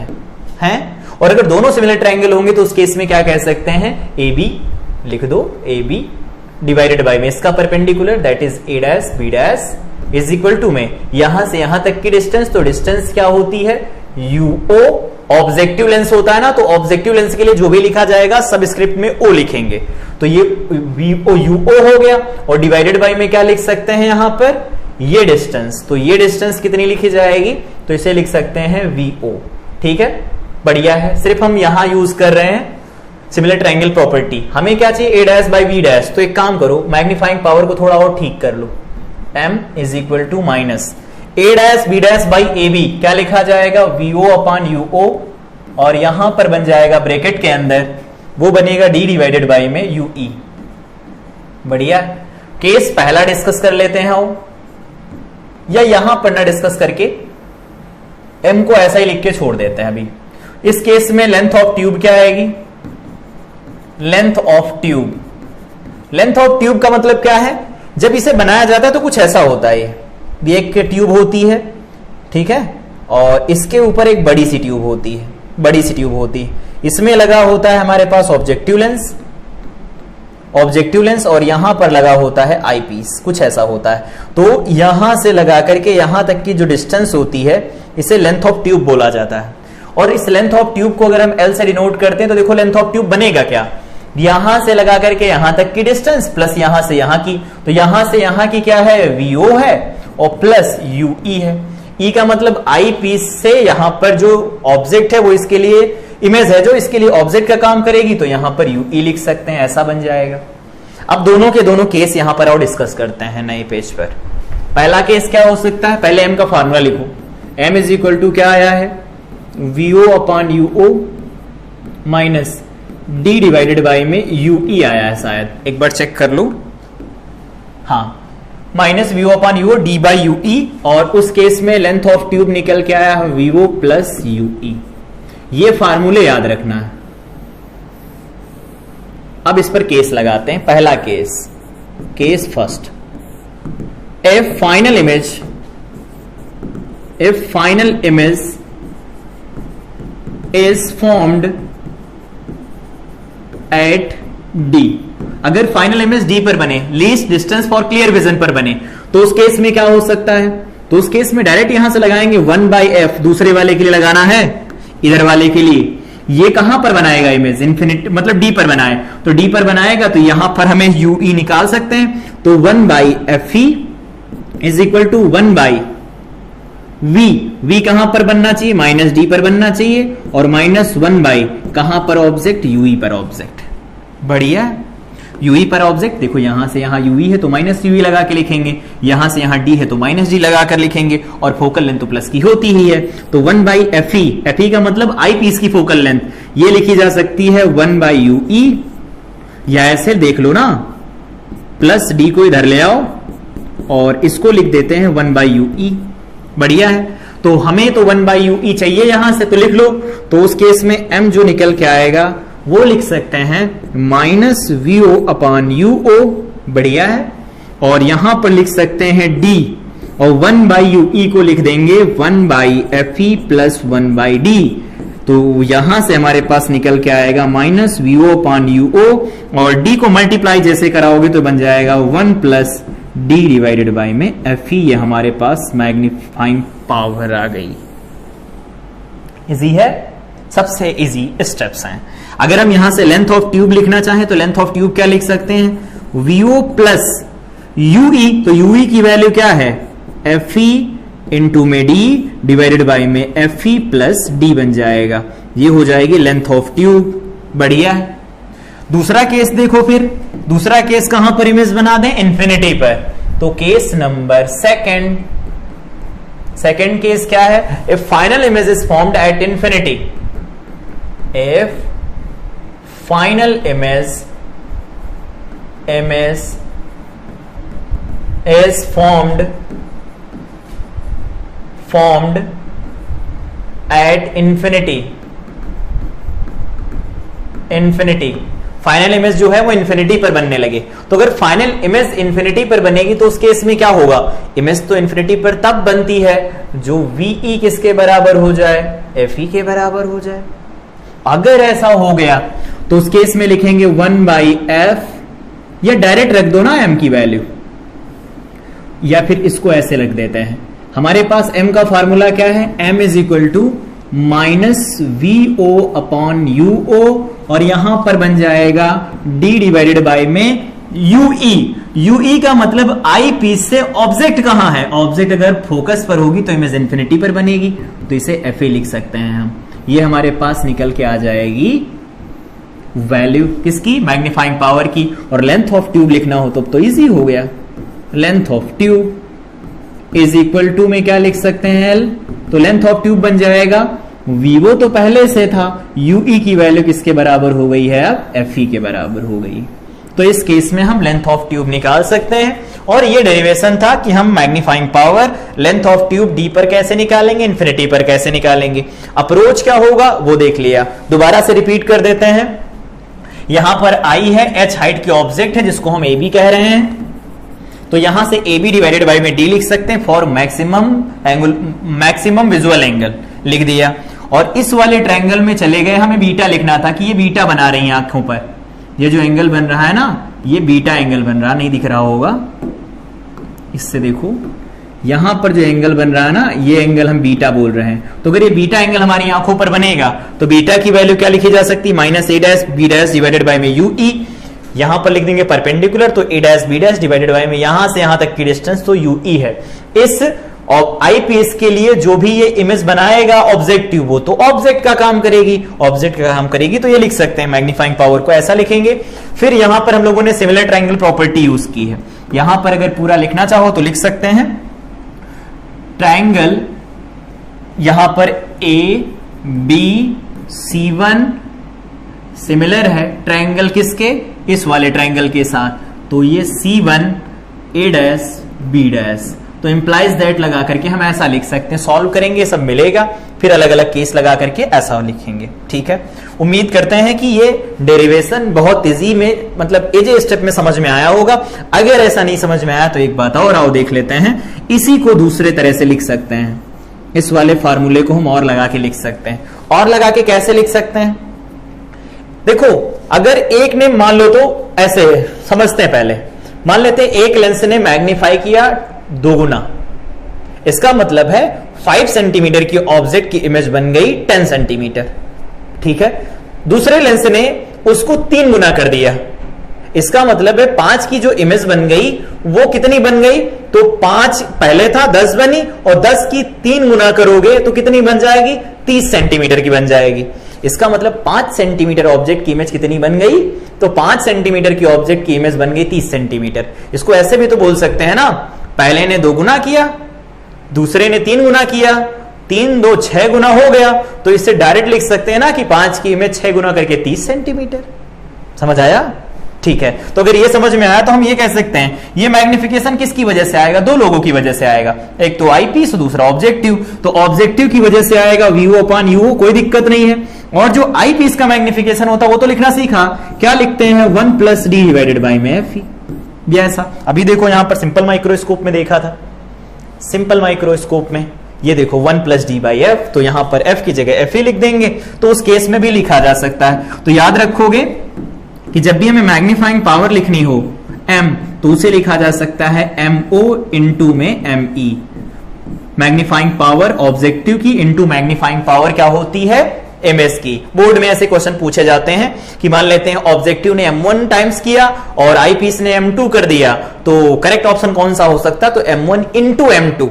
हैं? और अगर दोनों सिमिलर ट्रायंगल होंगे तो उस केस में क्या कह सकते हैं, ए बी लिख दो, ए बी डिवाइडेड बाई में इसका perpendicular that is a dash B dash is equal to में यहां से यहां तक की डिस्टेंस, तो डिस्टेंस क्या होती है, यूओ, ऑब्जेक्टिव लेंस होता है ना, तो ऑब्जेक्टिव लेंस के लिए जो भी लिखा जाएगा सबस्क्रिप्ट में ओ लिखेंगे, तो ये वीओ यूओ हो गया। और डिवाइडेड बाई में क्या लिख सकते हैं यहां पर, ये डिस्टेंस, तो ये डिस्टेंस कितनी लिखी जाएगी, तो इसे लिख सकते हैं वीओ। ठीक है, बढ़िया है। सिर्फ हम यहां यूज कर रहे हैं सिमिलर ट्रायंगल प्रॉपर्टी। हमें क्या चाहिए, ए डैश बाई बी डैश, तो एक काम करो, मैग्नीफाइंग पावर को थोड़ा और ठीक कर लो, m is equal to minus A dash B dash by a b, क्या लिखा जाएगा, वीओ अपॉन यूओ, और यहां पर बन जाएगा ब्रैकेट के अंदर वो बनेगा d डिवाइडेड बाई में ue। बढ़िया। केस पहला डिस्कस कर लेते हैं आओ, या यहां पर ना डिस्कस करके m को ऐसा ही लिख के छोड़ देते हैं। अभी इस केस में लेंथ ऑफ ट्यूब क्या आएगी? Length of tube, length of tube का मतलब क्या है? जब इसे बनाया जाता है तो कुछ ऐसा होता है, ये एक ट्यूब होती है, ठीक है, और इसके ऊपर एक बड़ी सी ट्यूब होती है, बड़ी सी ट्यूब होती है, इसमें लगा होता है हमारे पास ऑब्जेक्टिव लेंस, ऑब्जेक्टिव लेंस, और यहां पर लगा होता है आई पीस, कुछ ऐसा होता है। तो यहां से लगा करके यहां तक की जो डिस्टेंस होती है इसे लेंथ ऑफ ट्यूब बोला जाता है। और इस लेंथ ऑफ ट्यूब को अगर हम एल से डिनोट करते हैं तो देखो लेंथ ऑफ ट्यूब बनेगा क्या? यहां से लगा करके यहां तक की डिस्टेंस प्लस यहां से यहां की, तो यहां से यहां की क्या है? वीओ है, और प्लस यूई है। ई का मतलब आई पीस से यहां पर जो ऑब्जेक्ट है वो इसके लिए इमेज है जो इसके लिए ऑब्जेक्ट का काम करेगी, तो यहां पर यूई लिख सकते हैं, ऐसा बन जाएगा। अब दोनों के दोनों केस यहां पर और डिस्कस करते हैं नए पेज पर। पहला केस क्या हो सकता है? पहले एम का फॉर्मूला लिखो, एम इज इक्वल टू क्या आया है? V o upon u o minus d divided by में यूई आया है शायद, एक बार चेक कर लो। हाँ, minus v o upon u o d by u e, और उस केस में लेंथ ऑफ ट्यूब निकल के आया है वीओ प्लस यूई। ये फार्मूले याद रखना है। अब इस पर केस लगाते हैं। पहला case, case first, if final image is formed eight D. अगर फाइनल इमेज डी पर बने, least distance for clear vision पर बने, तो उस केस में क्या हो सकता है? तो उस केस में डायरेक्ट यहां से लगाएंगे 1/f, दूसरे वाले के लिए लगाना है, इधर वाले के लिए। ये कहां पर बनाएगा इमेज? इन्फिनिट मतलब डी पर बनाए, तो डी पर बनाएगा तो यहां पर हमें यूई निकाल सकते हैं। तो 1/fe is equal to 1/v। v कहां पर बनना चाहिए? माइनस डी पर बनना चाहिए, और माइनस 1/, कहां पर ऑब्जेक्ट? यूई पर ऑब्जेक्ट। बढ़िया, यूई पर ऑब्जेक्ट। देखो यहां से यहां यूई है तो माइनस यूई लगा के लिखेंगे, यहां से यहां डी है तो माइनस डी लगा कर लिखेंगे, और फोकल लेंथ तो प्लस की होती ही है, तो 1/fe, fe का मतलब आई पीस की फोकल लेंथ, ये लिखी जा सकती है 1/ue, या ऐसे देख लो ना, प्लस डी को इधर ले आओ और इसको लिख देते हैं 1/ue। बढ़िया है। तो हमें तो 1/ue चाहिए यहां से, तो लिख लो। तो उस केस में m जो निकल के आएगा वो लिख सकते हैं माइनस वीओ अपॉन यूओ। बढ़िया है। और यहां पर लिख सकते हैं d, और 1/ue को लिख देंगे 1/fe प्लस 1/d। तो यहां से हमारे पास निकल के आएगा माइनस वीओ अपॉन यूओ, और d को मल्टीप्लाई जैसे कराओगे तो बन जाएगा 1 प्लस d डिवाइडेड बाई में fe। ये हमारे पास मैग्नीफाइंग पावर आ गई। इजी है, सबसे इजी स्टेप्स हैं। अगर हम यहां से लेंथ ऑफ ट्यूब लिखना चाहें तो लेंथ ऑफ ट्यूब क्या लिख सकते हैं? वीओ प्लस यूई, तो यूई की वैल्यू क्या है? fe इंटू में डी डिवाइडेड बाई में fe प्लस डी बन जाएगा। ये हो जाएगी लेंथ ऑफ ट्यूब। बढ़िया है। दूसरा केस देखो, फिर दूसरा केस कहां पर इमेज बना दें? इन्फिनिटी पर। तो केस नंबर सेकंड केस क्या है? If final image is formed at infinity, if final image is formed at infinity, final image जो है वो इन्फिनिटी पर बनने लगे। तो अगर फाइनल इमेज इन्फिनिटी पर बनेगी तो उस केस में क्या होगा? इमेज तो इन्फिनिटी पर तब बनती है जो वीई किसके बराबर हो जाए? एफई के बराबर हो जाए। अगर ऐसा हो गया तो उस केस में लिखेंगे 1/f, या डायरेक्ट रख दो ना m की वैल्यू, या फिर इसको ऐसे रख देते हैं। हमारे पास m का फार्मूला क्या है? m is equal to minus v o upon u o, और यहां पर बन जाएगा d डिवाइडेड बाई में यूई। यूई का मतलब आई पीस से ऑब्जेक्ट कहां है? ऑब्जेक्ट अगर फोकस पर होगी तो इमेज इन्फिनिटी पर बनेगी, तो इसे fa लिख सकते हैं हम। ये हमारे पास निकल के आ जाएगी वैल्यू किसकी? मैग्नीफाइंग पावर की। और लेंथ ऑफ ट्यूब लिखना हो तो इजी हो गया। Length of tube is equal to में क्या लिख सकते हैं? L। तो लेंथ ऑफ ट्यूब बन जाएगा वीवो तो पहले से था, यूई की वैल्यू किसके बराबर हो गई है, अब एफई के बराबर हो गई। तो इस केस में हम लेंथ ऑफ ट्यूब निकाल सकते हैं। और ये डेरिवेशन था कि हम magnifying power length of tube D पर कैसे निकालेंगे, इन्फिनिटी पर कैसे निकालेंगे। अप्रोच क्या होगा वो देख लिया, दोबारा से रिपीट कर देते हैं। यहां पर आई है, एच हाइट की ऑब्जेक्ट है जिसको हम ए बी कह रहे हैं, तो यहां से ए बी डिवाइडेड बाई में डी लिख सकते हैं फॉर मैक्सिमम विजुअल एंगल लिख दिया। और इस वाले ट्रायंगल में चले गए, हमें बीटा लिखना था कि ये बीटा बना रही है आंखों पर, ये जो एंगल बन रहा है ना ये बीटा एंगल बन रहा, नहीं दिख रहा होगा, इससे देखो यहां पर जो एंगल बन रहा है ना ये एंगल हम बीटा बोल रहे हैं। तो अगर ये बीटा एंगल हमारी आंखों पर बनेगा तो बीटा की वैल्यू क्या लिखी जा सकती है, minus A dash B dash divided by में यू ई, यहां पर लिख देंगे परपेंडिकुलर तो A dash B dash divided by में यहां से यहां तक की डिस्टेंस तो यू ई है। इस आईपीएस के लिए जो भी ये इमेज बनाएगा ऑब्जेक्टिव वो तो ऑब्जेक्ट का काम करेगी, ऑब्जेक्ट का काम करेगी, तो ये लिख सकते हैं मैग्नीफाइंग पावर को ऐसा लिखेंगे। फिर यहां पर हम लोगों ने सिमिलर ट्रायंगल प्रॉपर्टी यूज की है, यहां पर अगर पूरा लिखना चाहो तो लिख सकते हैं ट्रायंगल, यहां पर ए बी C1 सिमिलर है ट्रायंगल किसके, इस वाले ट्रायंगल के साथ, तो ये C1 ए डैश बी डैश, तो इंप्लाइज दैट लगा करके हम ऐसा लिख सकते हैं। सॉल्व करेंगे सब मिलेगा, फिर अलग अलग केस लगा करके ऐसा लिखेंगे। ठीक है, उम्मीद करते हैं कि ये डेरिवेशन बहुत इजी में मतलब एजे स्टेप में समझ में आया होगा। अगर ऐसा नहीं समझ में आया तो एक बात और आओ देख लेते हैं, इसी को दूसरे तरह से लिख सकते हैं, इस वाले फार्मूले को हम और लगा के लिख सकते हैं। और लगा के कैसे लिख सकते हैं, देखो अगर एक ने मान लो तो ऐसे समझते हैं, पहले मान लेते हैं एक लेंस ने मैग्नीफाई किया 2 गुना, इसका मतलब है 5 सेंटीमीटर की ऑब्जेक्ट की इमेज बन गई 10 सेंटीमीटर। ठीक है, दूसरे लेंस ने उसको 3 गुना कर दिया, इसका मतलब है 5 की जो इमेज बन गई वो कितनी बन गई, तो 5 पहले था 10 बनी और 10 की 3 गुना करोगे तो कितनी बन जाएगी, 30 सेंटीमीटर की बन जाएगी। इसका मतलब 5 सेंटीमीटर ऑब्जेक्ट की इमेज कितनी बन गई, तो 5 सेंटीमीटर की ऑब्जेक्ट की इमेज बन गई 30 सेंटीमीटर। इसको ऐसे भी तो बोल सकते हैं ना, पहले ने 2 गुना किया, दूसरे ने 3 गुना किया, 3 2 6 गुना हो गया, तो इससे डायरेक्ट लिख सकते हैं ना कि 5 की इमेज 6 गुना करके 30 सेंटीमीटर। समझ आया? ठीक है, तो अगर ये समझ में आया तो हम ये कह सकते हैं ये मैग्निफिकेशन किसकी वजह से आएगा, 2 लोगों की वजह से आएगा, एक तो आईपीस दूसरा ऑब्जेक्टिव। तो ऑब्जेक्टिव की वजह से आएगा वीओ अपॉन यूओ, कोई दिक्कत नहीं है। और जो आईपीस का मैग्निफिकेशन होता है वो तो लिखना सीखा, क्या लिखते हैं 1 प्लस डी डिवाइडेड बाई में एफ ई, ऐसा। अभी देखो यहां पर सिंपल माइक्रोस्कोप में देखा था, सिंपल माइक्रोस्कोप में ये देखो 1 प्लस डी बाई एफ, तो यहां पर एफ की जगह एफ ही लिख देंगे, तो उस केस में भी लिखा जा सकता है। तो याद रखोगे कि जब भी हमें मैग्नीफाइंग पावर लिखनी हो m, तो उसे लिखा जा सकता है MO इंटू में ME। मैग्नीफाइंग पावर ऑब्जेक्टिव की इंटू मैग्नीफाइंग पावर क्या होती है, MS की। बोर्ड में ऐसे क्वेश्चन पूछे जाते हैं कि मान लेते हैं ऑब्जेक्टिव ने M1 टाइम्स किया और आईपीस ने M2 कर दिया, तो करेक्ट ऑप्शन कौन सा हो सकता है, तो M1 इंटू M2।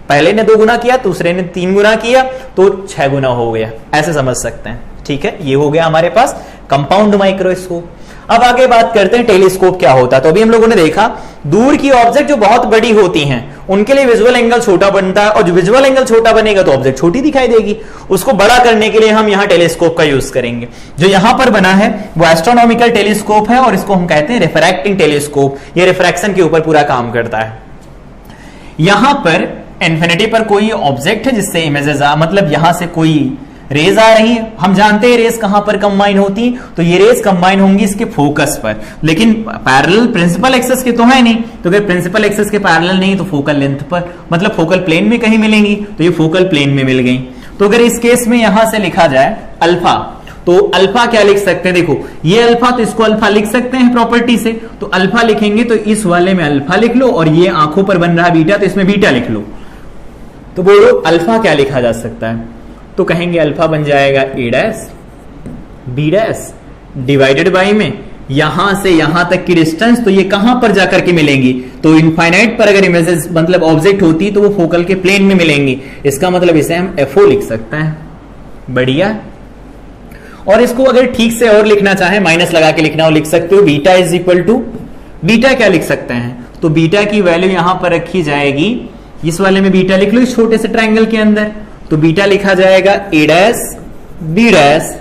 पहले ने 2 गुना किया, दूसरे ने 3 गुना किया, तो 6 गुना हो गया, ऐसे समझ सकते हैं। ठीक है, ये हो गया हमारे पास कंपाउंड माइक्रोस्कोप। अब आगे बात करते हैं टेलीस्कोप क्या होता है। तो अभी हम लोगों ने देखा दूर की ऑब्जेक्ट जो बहुत बड़ी होती हैं उनके लिए विजुअल एंगल छोटा बनता है, और जो विजुअल एंगल छोटा बनेगा तो ऑब्जेक्ट छोटी दिखाई देगी। उसको बड़ा करने के लिए हम यहाँ टेलीस्कोप का यूज करेंगे। जो यहां पर बना है वो एस्ट्रोनॉमिकल टेलीस्कोप है और इसको हम कहते हैं रिफ्रैक्टिंग टेलीस्कोप। ये रिफ्रैक्शन के ऊपर पूरा काम करता है। यहां पर इन्फिनिटी पर कोई ऑब्जेक्ट है जिससे इमेजेस मतलब यहां से कोई रेज आ रही है, हम जानते हैं रेज कहां पर कंबाइन होती, तो ये रेज कंबाइन होंगी इसके फोकस पर, लेकिन पैरेलल प्रिंसिपल एक्सेस के तो है नहीं। तो अगर प्रिंसिपल एक्सेस के पैरेलल नहीं तो फोकल लेंथ पर मतलब फोकल प्लेन में कहीं मिलेंगी, तो ये फोकल प्लेन में मिल गई। तो अगर इस केस में यहां से लिखा जाए अल्फा, तो अल्फा क्या लिख सकते हैं, देखो ये अल्फा, तो इसको अल्फा लिख सकते हैं प्रॉपर्टी से, तो अल्फा लिखेंगे तो इस वाले में अल्फा लिख लो, और ये आंखों पर बन रहा है बीटा, तो इसमें बीटा लिख लो। तो बोलो अल्फा क्या लिखा जा सकता है, तो कहेंगे अल्फा बन जाएगा A dash B dash divided by में यहां से यहां तक की डिस्टेंस, तो ये कहां पर जाकर के मिलेंगी, तो इनफाइनाइट पर अगर इमेजेस मतलब ऑब्जेक्ट होती तो वो फोकल के प्लेन में मिलेंगी। इसका मतलब इसे हम एफओ लिख सकते हैं। बढ़िया। और इसको अगर ठीक से और लिखना चाहे माइनस लगा के लिखना हो लिख सकते हो beta is equal to, beta क्या लिख सकते हैं, तो बीटा की वैल्यू यहां पर रखी जाएगी, इस वाले में बीटा लिख लो इस छोटे से ट्रायंगल के अंदर, तो बीटा लिखा जाएगा A dash B dash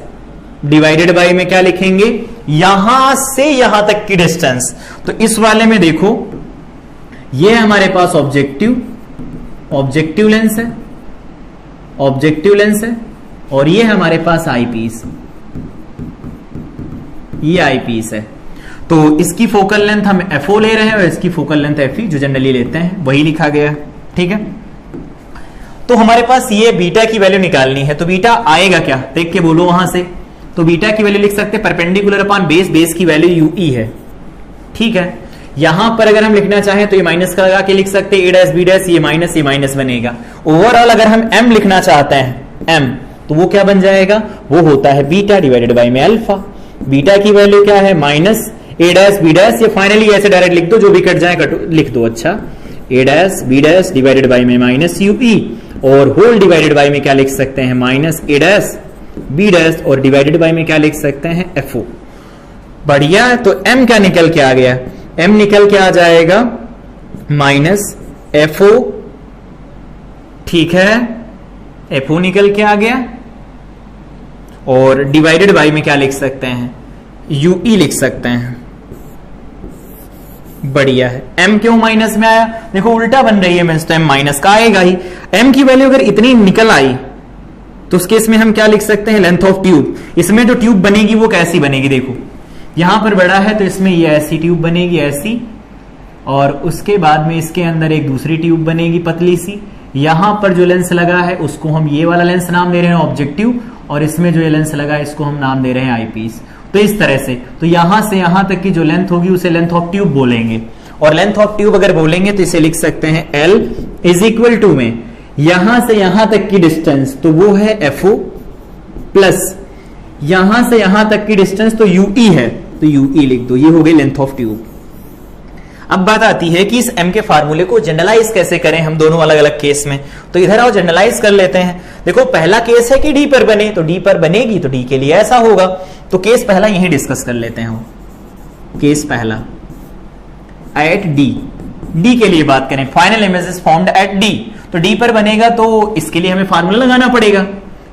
divided by में क्या लिखेंगे, यहां से यहां तक की डिस्टेंस। तो इस वाले में देखो ये हमारे पास ऑब्जेक्टिव लेंस है, ऑब्जेक्टिव लेंस है, और ये हमारे पास आई पीस, ये आई पीस है। तो इसकी फोकल लेंथ हम FO ले रहे हैं और इसकी फोकल लेंथ FE जो जनरली लेते हैं वही लिखा गया, ठीक है। तो हमारे पास ये बीटा की वैल्यू निकालनी है, तो बीटा आएगा क्या देख के बोलो वहां से। तो बीटा की वैल्यू लिख सकते हैं परपेंडिकुलर अपॉन बेस, बेस की वैल्यू UE है, ठीक है। यहां पर अगर हम लिखना चाहें तो ये माइनस का लगा के लिख सकते हैं, ए डैश बी डैश, ये माइनस बनेगा। ओवरऑल अगर हम M लिखना चाहते हैं M, तो वो क्या बन जाएगा, वो होता है बीटा डिवाइडेड बाई में अल्फा। बीटा की वैल्यू क्या है, माइनस ए डैश बी डैश, ये फाइनली ऐसे डायरेक्ट लिख दो, जो भी कट जाए लिख दो। अच्छा, A dash B dash divided by में माइनस UE, और होल डिवाइडेड बाई में क्या लिख सकते हैं, माइनस ए डैश बी डैश, और डिवाइडेड बाई में क्या लिख सकते हैं, FO। बढ़िया। तो M क्या निकल के आ गया, M निकल के आ जाएगा माइनस FO, ठीक है, FO निकल के आ गया, और डिवाइडेड बाई में क्या लिख सकते हैं, UE लिख सकते हैं। बढ़िया है। M क्यों माइनस में आया, देखो उल्टा बन रही है मींस, तो M माइनस का आएगा ही। M की वैल्यू अगर इतनी निकल आई तो उस केस में हम क्या लिख सकते हैं, लेंथ ऑफ ट्यूब। इसमें जो ट्यूब बनेगी वो कैसी बनेगी, देखो यहां पर बड़ा है तो इसमें ये ऐसी ट्यूब बनेगी, ऐसी, और उसके बाद में इसके अंदर एक दूसरी ट्यूब बनेगी पतली सी। यहां पर जो लेंस लगा है उसको हम ये वाला लेंस नाम दे रहे हैं ऑब्जेक्टिव, और इसमें जो ये लेंस लगा है इसको हम नाम दे रहे हैं आई पीस। तो इस तरह से, तो यहां से यहां तक की जो लेंथ होगी उसे लेंथ ऑफ ट्यूब बोलेंगे, और लेंथ ऑफ ट्यूब अगर बोलेंगे तो इसे लिख सकते हैं L इज इक्वल टू में यहां से यहां तक की डिस्टेंस, तो वो है FO, प्लस यहां से यहां तक की डिस्टेंस तो UE है, तो UE लिख दो, ये हो गई लेंथ ऑफ ट्यूब। अब बात आती है कि इस M के फार्मूले को जनरलाइज कैसे करें हम दोनों अलग अलग केस में। तो इधर आओ जनरलाइज कर लेते हैं। देखो पहला केस है कि D पर बने, तो D पर बनेगी तो D के लिए ऐसा होगा। तो केस पहला यही डिस्कस कर लेते हैं। केस पहला एट D के लिए बात करें, final image is found at D, तो D पर बनेगा तो इसके लिए हमें फार्मूला लगाना पड़ेगा,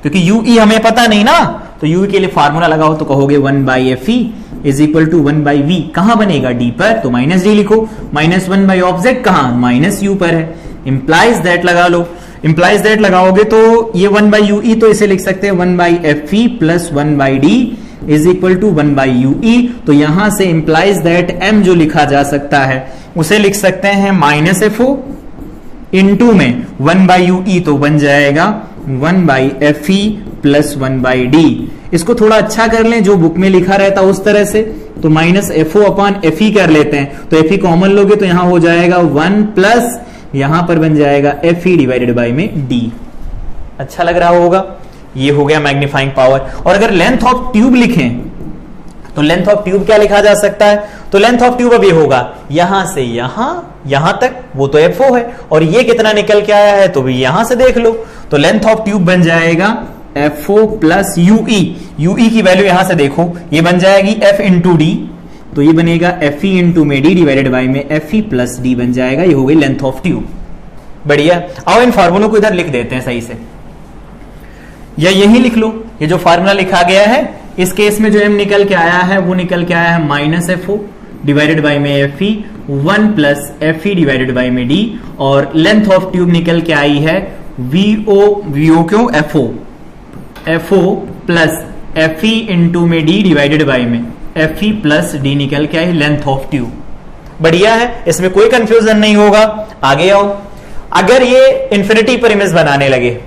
क्योंकि UE हमें पता नहीं ना। तो UE के लिए फार्मूला लगाओ तो कहोगे 1/FE is equal to 1/V। कहां बनेगा, D पर, तो माइनस D लिखो। माइनस 1 ऑब्जेक्ट कहां, माइनस U पर है। इंप्लाइज दैट लगा लो, इंप्लाइज दैट लगाओगे तो ये 1/UE, तो इसे लिख सकते हैं 1/FE plus 1/D is equal to 1/UE। तो यहां से इंप्लाइज दैट M जो लिखा जा सकता है उसे लिख सकते हैं माइनस FO इंटू में 1/UE, तो बन जाएगा 1/FE प्लस 1/D। इसको थोड़ा अच्छा कर लें, जो बुक में लिखा रहता उस तरह से, तो माइनस FO अपॉन FE कर लेते हैं, तो FE कॉमन लोगे तो यहां हो जाएगा 1 प्लस यहां पर बन जाएगा FE डिवाइडेड बाई में D। अच्छा लग रहा होगा, ये हो गया मैग्नीफाइंग पावर। और अगर लेंथ ऑफ ट्यूब लिखें तो लेंथ ऑफ ट्यूब क्या लिखा जा सकता है, तो लेंथ ऑफ ट्यूब अब ये होगा यहां से यहां तक, वो तो FO है, और ये कितना निकल के आया है तो भी यहां से देख लो। तो लेंथ ऑफ ट्यूब बन जाएगा FO प्लस UE की वैल्यू यहां से देखो, ये बन जाएगी F इंटू D, तो ये बनेगा FE इंटू में D डिवाइडेड बाई में FE प्लस D बन जाएगा, ये हो गई लेंथ ऑफ ट्यूब। बढ़िया। आओ इन फार्मूलों को इधर लिख देते हैं सही से, या यही लिख लो, ये जो फार्मूला लिखा गया है इस केस में जो M निकल के आया है वो निकल के आया है माइनस FO डिवाइडेड बाई में FE 1 plus FE divided by में D, और लेंथ ऑफ ट्यूब निकल के आई है VO क्यों, FO प्लस FE इंटू में D डिवाइडेड बाई में FE प्लस D निकल के आई लेंथ ऑफ ट्यूब। बढ़िया है, इसमें कोई कंफ्यूजन नहीं होगा। आगे आओ, अगर ये इंफिनिटी पर इमेज बनाने लगे,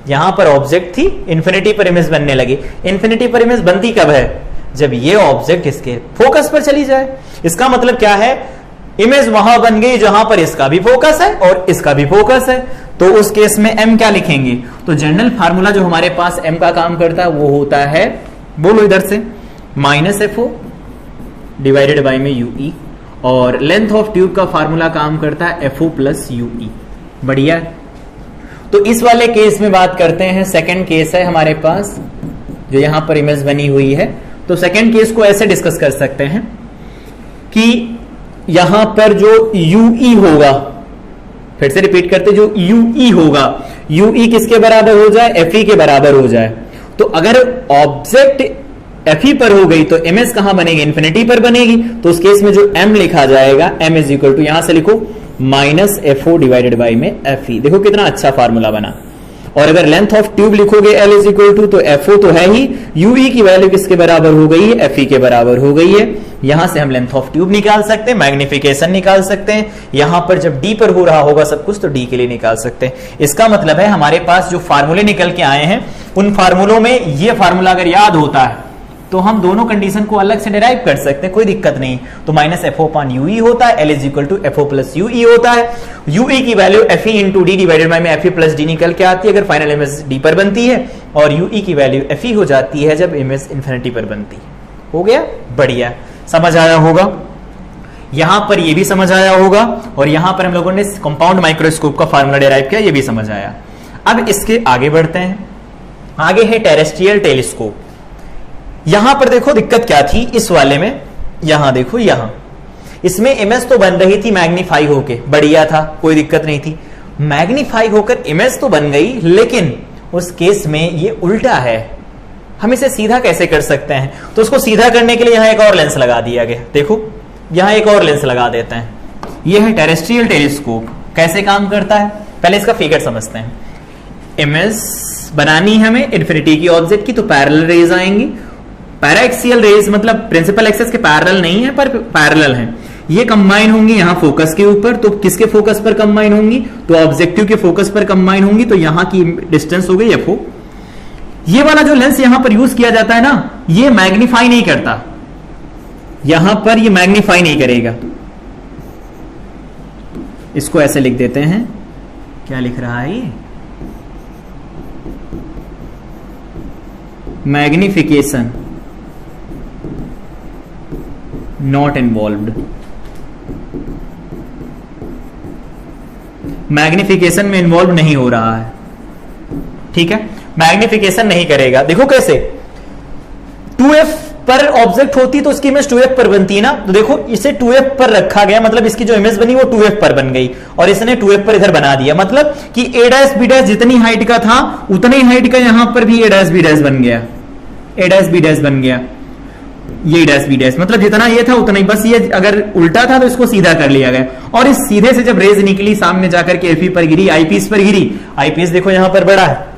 यहां पर ऑब्जेक्ट थी, इंफिनिटी पर इमेज बनने लगी। इंफिनिटी पर इमेज बनती कब है, जब ये ऑब्जेक्ट इसके फोकस पर चली जाए। इसका मतलब क्या है, इमेज वहां बन गई जहां पर इसका भी फोकस है और इसका भी फोकस है, तो उस केस में M क्या लिखेंगे, तो जनरल फार्मूला जो हमारे पास M का काम करता है वो होता है, बोलो इधर से, माइनस FO डिवाइडेड बाई में UE, और लेंथ ऑफ ट्यूब का फार्मूला काम करता है FO प्लस UE। बढ़िया। तो इस वाले केस में बात करते हैं, सेकंड केस है हमारे पास जो यहां पर इमेज बनी हुई है। तो सेकंड केस को ऐसे डिस्कस कर सकते हैं कि यहां पर जो UE होगा फिर से रिपीट करते, जो यूई होगा, यूई किसके बराबर हो जाए, एफई के बराबर हो जाए। तो अगर ऑब्जेक्ट एफई पर हो गई तो एमएस कहां बनेगी, इन्फिनिटी पर बनेगी। तो उस केस में जो एम लिखा जाएगा, एम इज इक्वल टू, यहां से लिखो माइनस एफओ डिवाइडेड बाई में एफई। देखो कितना अच्छा फार्मूला बना। और अगर लेंथ ऑफ ट्यूब लिखोगे एल इज इक्वल टू, तो एफओ तो है ही, यूई की वैल्यू किसके बराबर हो गई है, एफई के बराबर हो गई है। यहां से हम लेंथ ऑफ ट्यूब निकाल सकते हैं, मैग्निफिकेशन निकाल सकते हैं। यहां पर जब डी पर हो रहा होगा सब कुछ तो डी के लिए निकाल सकते हैं। इसका मतलब है हमारे पास जो फार्मूले निकल के आए हैं, उन फार्मूलों में ये फार्मूला अगर याद होता है तो हम दोनों कंडीशन को अलग से डिराइव कर सकते हैं, कोई दिक्कत नहीं। तो माइनस एफओ अपॉन यूई होता है, l is equal to f o plus u e होता है। यूई की value f e into d divided by में एफ ई प्लस डी निकल के आती है अगर फाइनल इमेज डी पर बनती है, और यूई की वैल्यू एफ ई हो जाती है जब इमेज इन्फिनिटी पर बनती है। हो गया, बढ़िया, समझ आया होगा। यहां पर ये भी समझ आया होगा, और यहां पर हम लोगों ने कंपाउंड माइक्रोस्कोप का फार्मूला डिराइव किया, ये भी समझ आया। अब इसके आगे बढ़ते हैं। आगे है टेरेस्ट्रियल टेलीस्कोप। यहां पर देखो दिक्कत क्या थी इस वाले में, यहां देखो, यहां इसमें इमेज तो बन रही थी मैग्नीफाई होके, बढ़िया था, कोई दिक्कत नहीं थी। मैग्नीफाई होकर इमेज तो बन गई, लेकिन उस केस में ये उल्टा है। हम इसे सीधा कैसे कर सकते हैं, तो उसको सीधा करने के लिए यहां एक और लेंस लगा दिया गया। देखो यहां एक और लेंस लगा देते हैं। यह है टेरेस्ट्रियल टेलीस्कोप। कैसे काम करता है, पहले इसका फिगर समझते हैं। इमेज बनानी है हमें इन्फिनिटी की ऑब्जेक्ट की, तो पैरेलल रेज आएंगी। पैराएक्सियल रेज मतलब प्रिंसिपल एक्सिस के पैरेलल नहीं है पर पैरेलल है। ये कंबाइन होंगी यहां फोकस के ऊपर, तो किसके फोकस पर कंबाइन होंगी, तो ऑब्जेक्टिव के फोकस पर कंबाइन होंगी। तो यहां की डिस्टेंस हो गई एफओ। ये वाला जो लेंस यहां पर यूज किया जाता है ना, ये मैग्नीफाई नहीं करता, यहां पर ये मैग्नीफाई नहीं करेगा। इसको ऐसे लिख देते हैं, क्या लिख रहा है ये, मैग्निफिकेशन नॉट इन्वॉल्व्ड। मैग्निफिकेशन में इन्वॉल्व नहीं हो रहा है, ठीक है, मैग्निफिकेशन नहीं करेगा। देखो कैसे, 2f पर ऑब्जेक्ट होती तो उसकी इमेज 2f पर बनती है ना, तो देखो इसे 2f पर रखा गया, मतलब इसकी जो इमेज बनी वो 2f पर बन गई, और इसने 2f पर इधर बना दिया। मतलब कि a डैश b डैश जितनी हाइट का था उतनी हाइट का यहां पर भी a डैश b डैश बन गया, a डैश b डैश बन गया, ये डैश बी डैश, मतलब जितना ये था उतना ही, बस ये अगर उल्टा था तो इसको सीधा कर लिया गया। और इस सीधे से जब रेज निकली सामने जाकर के एफई पर गिरी, आईपीस पर गिरी, आईपीस देखो यहां पर बड़ा है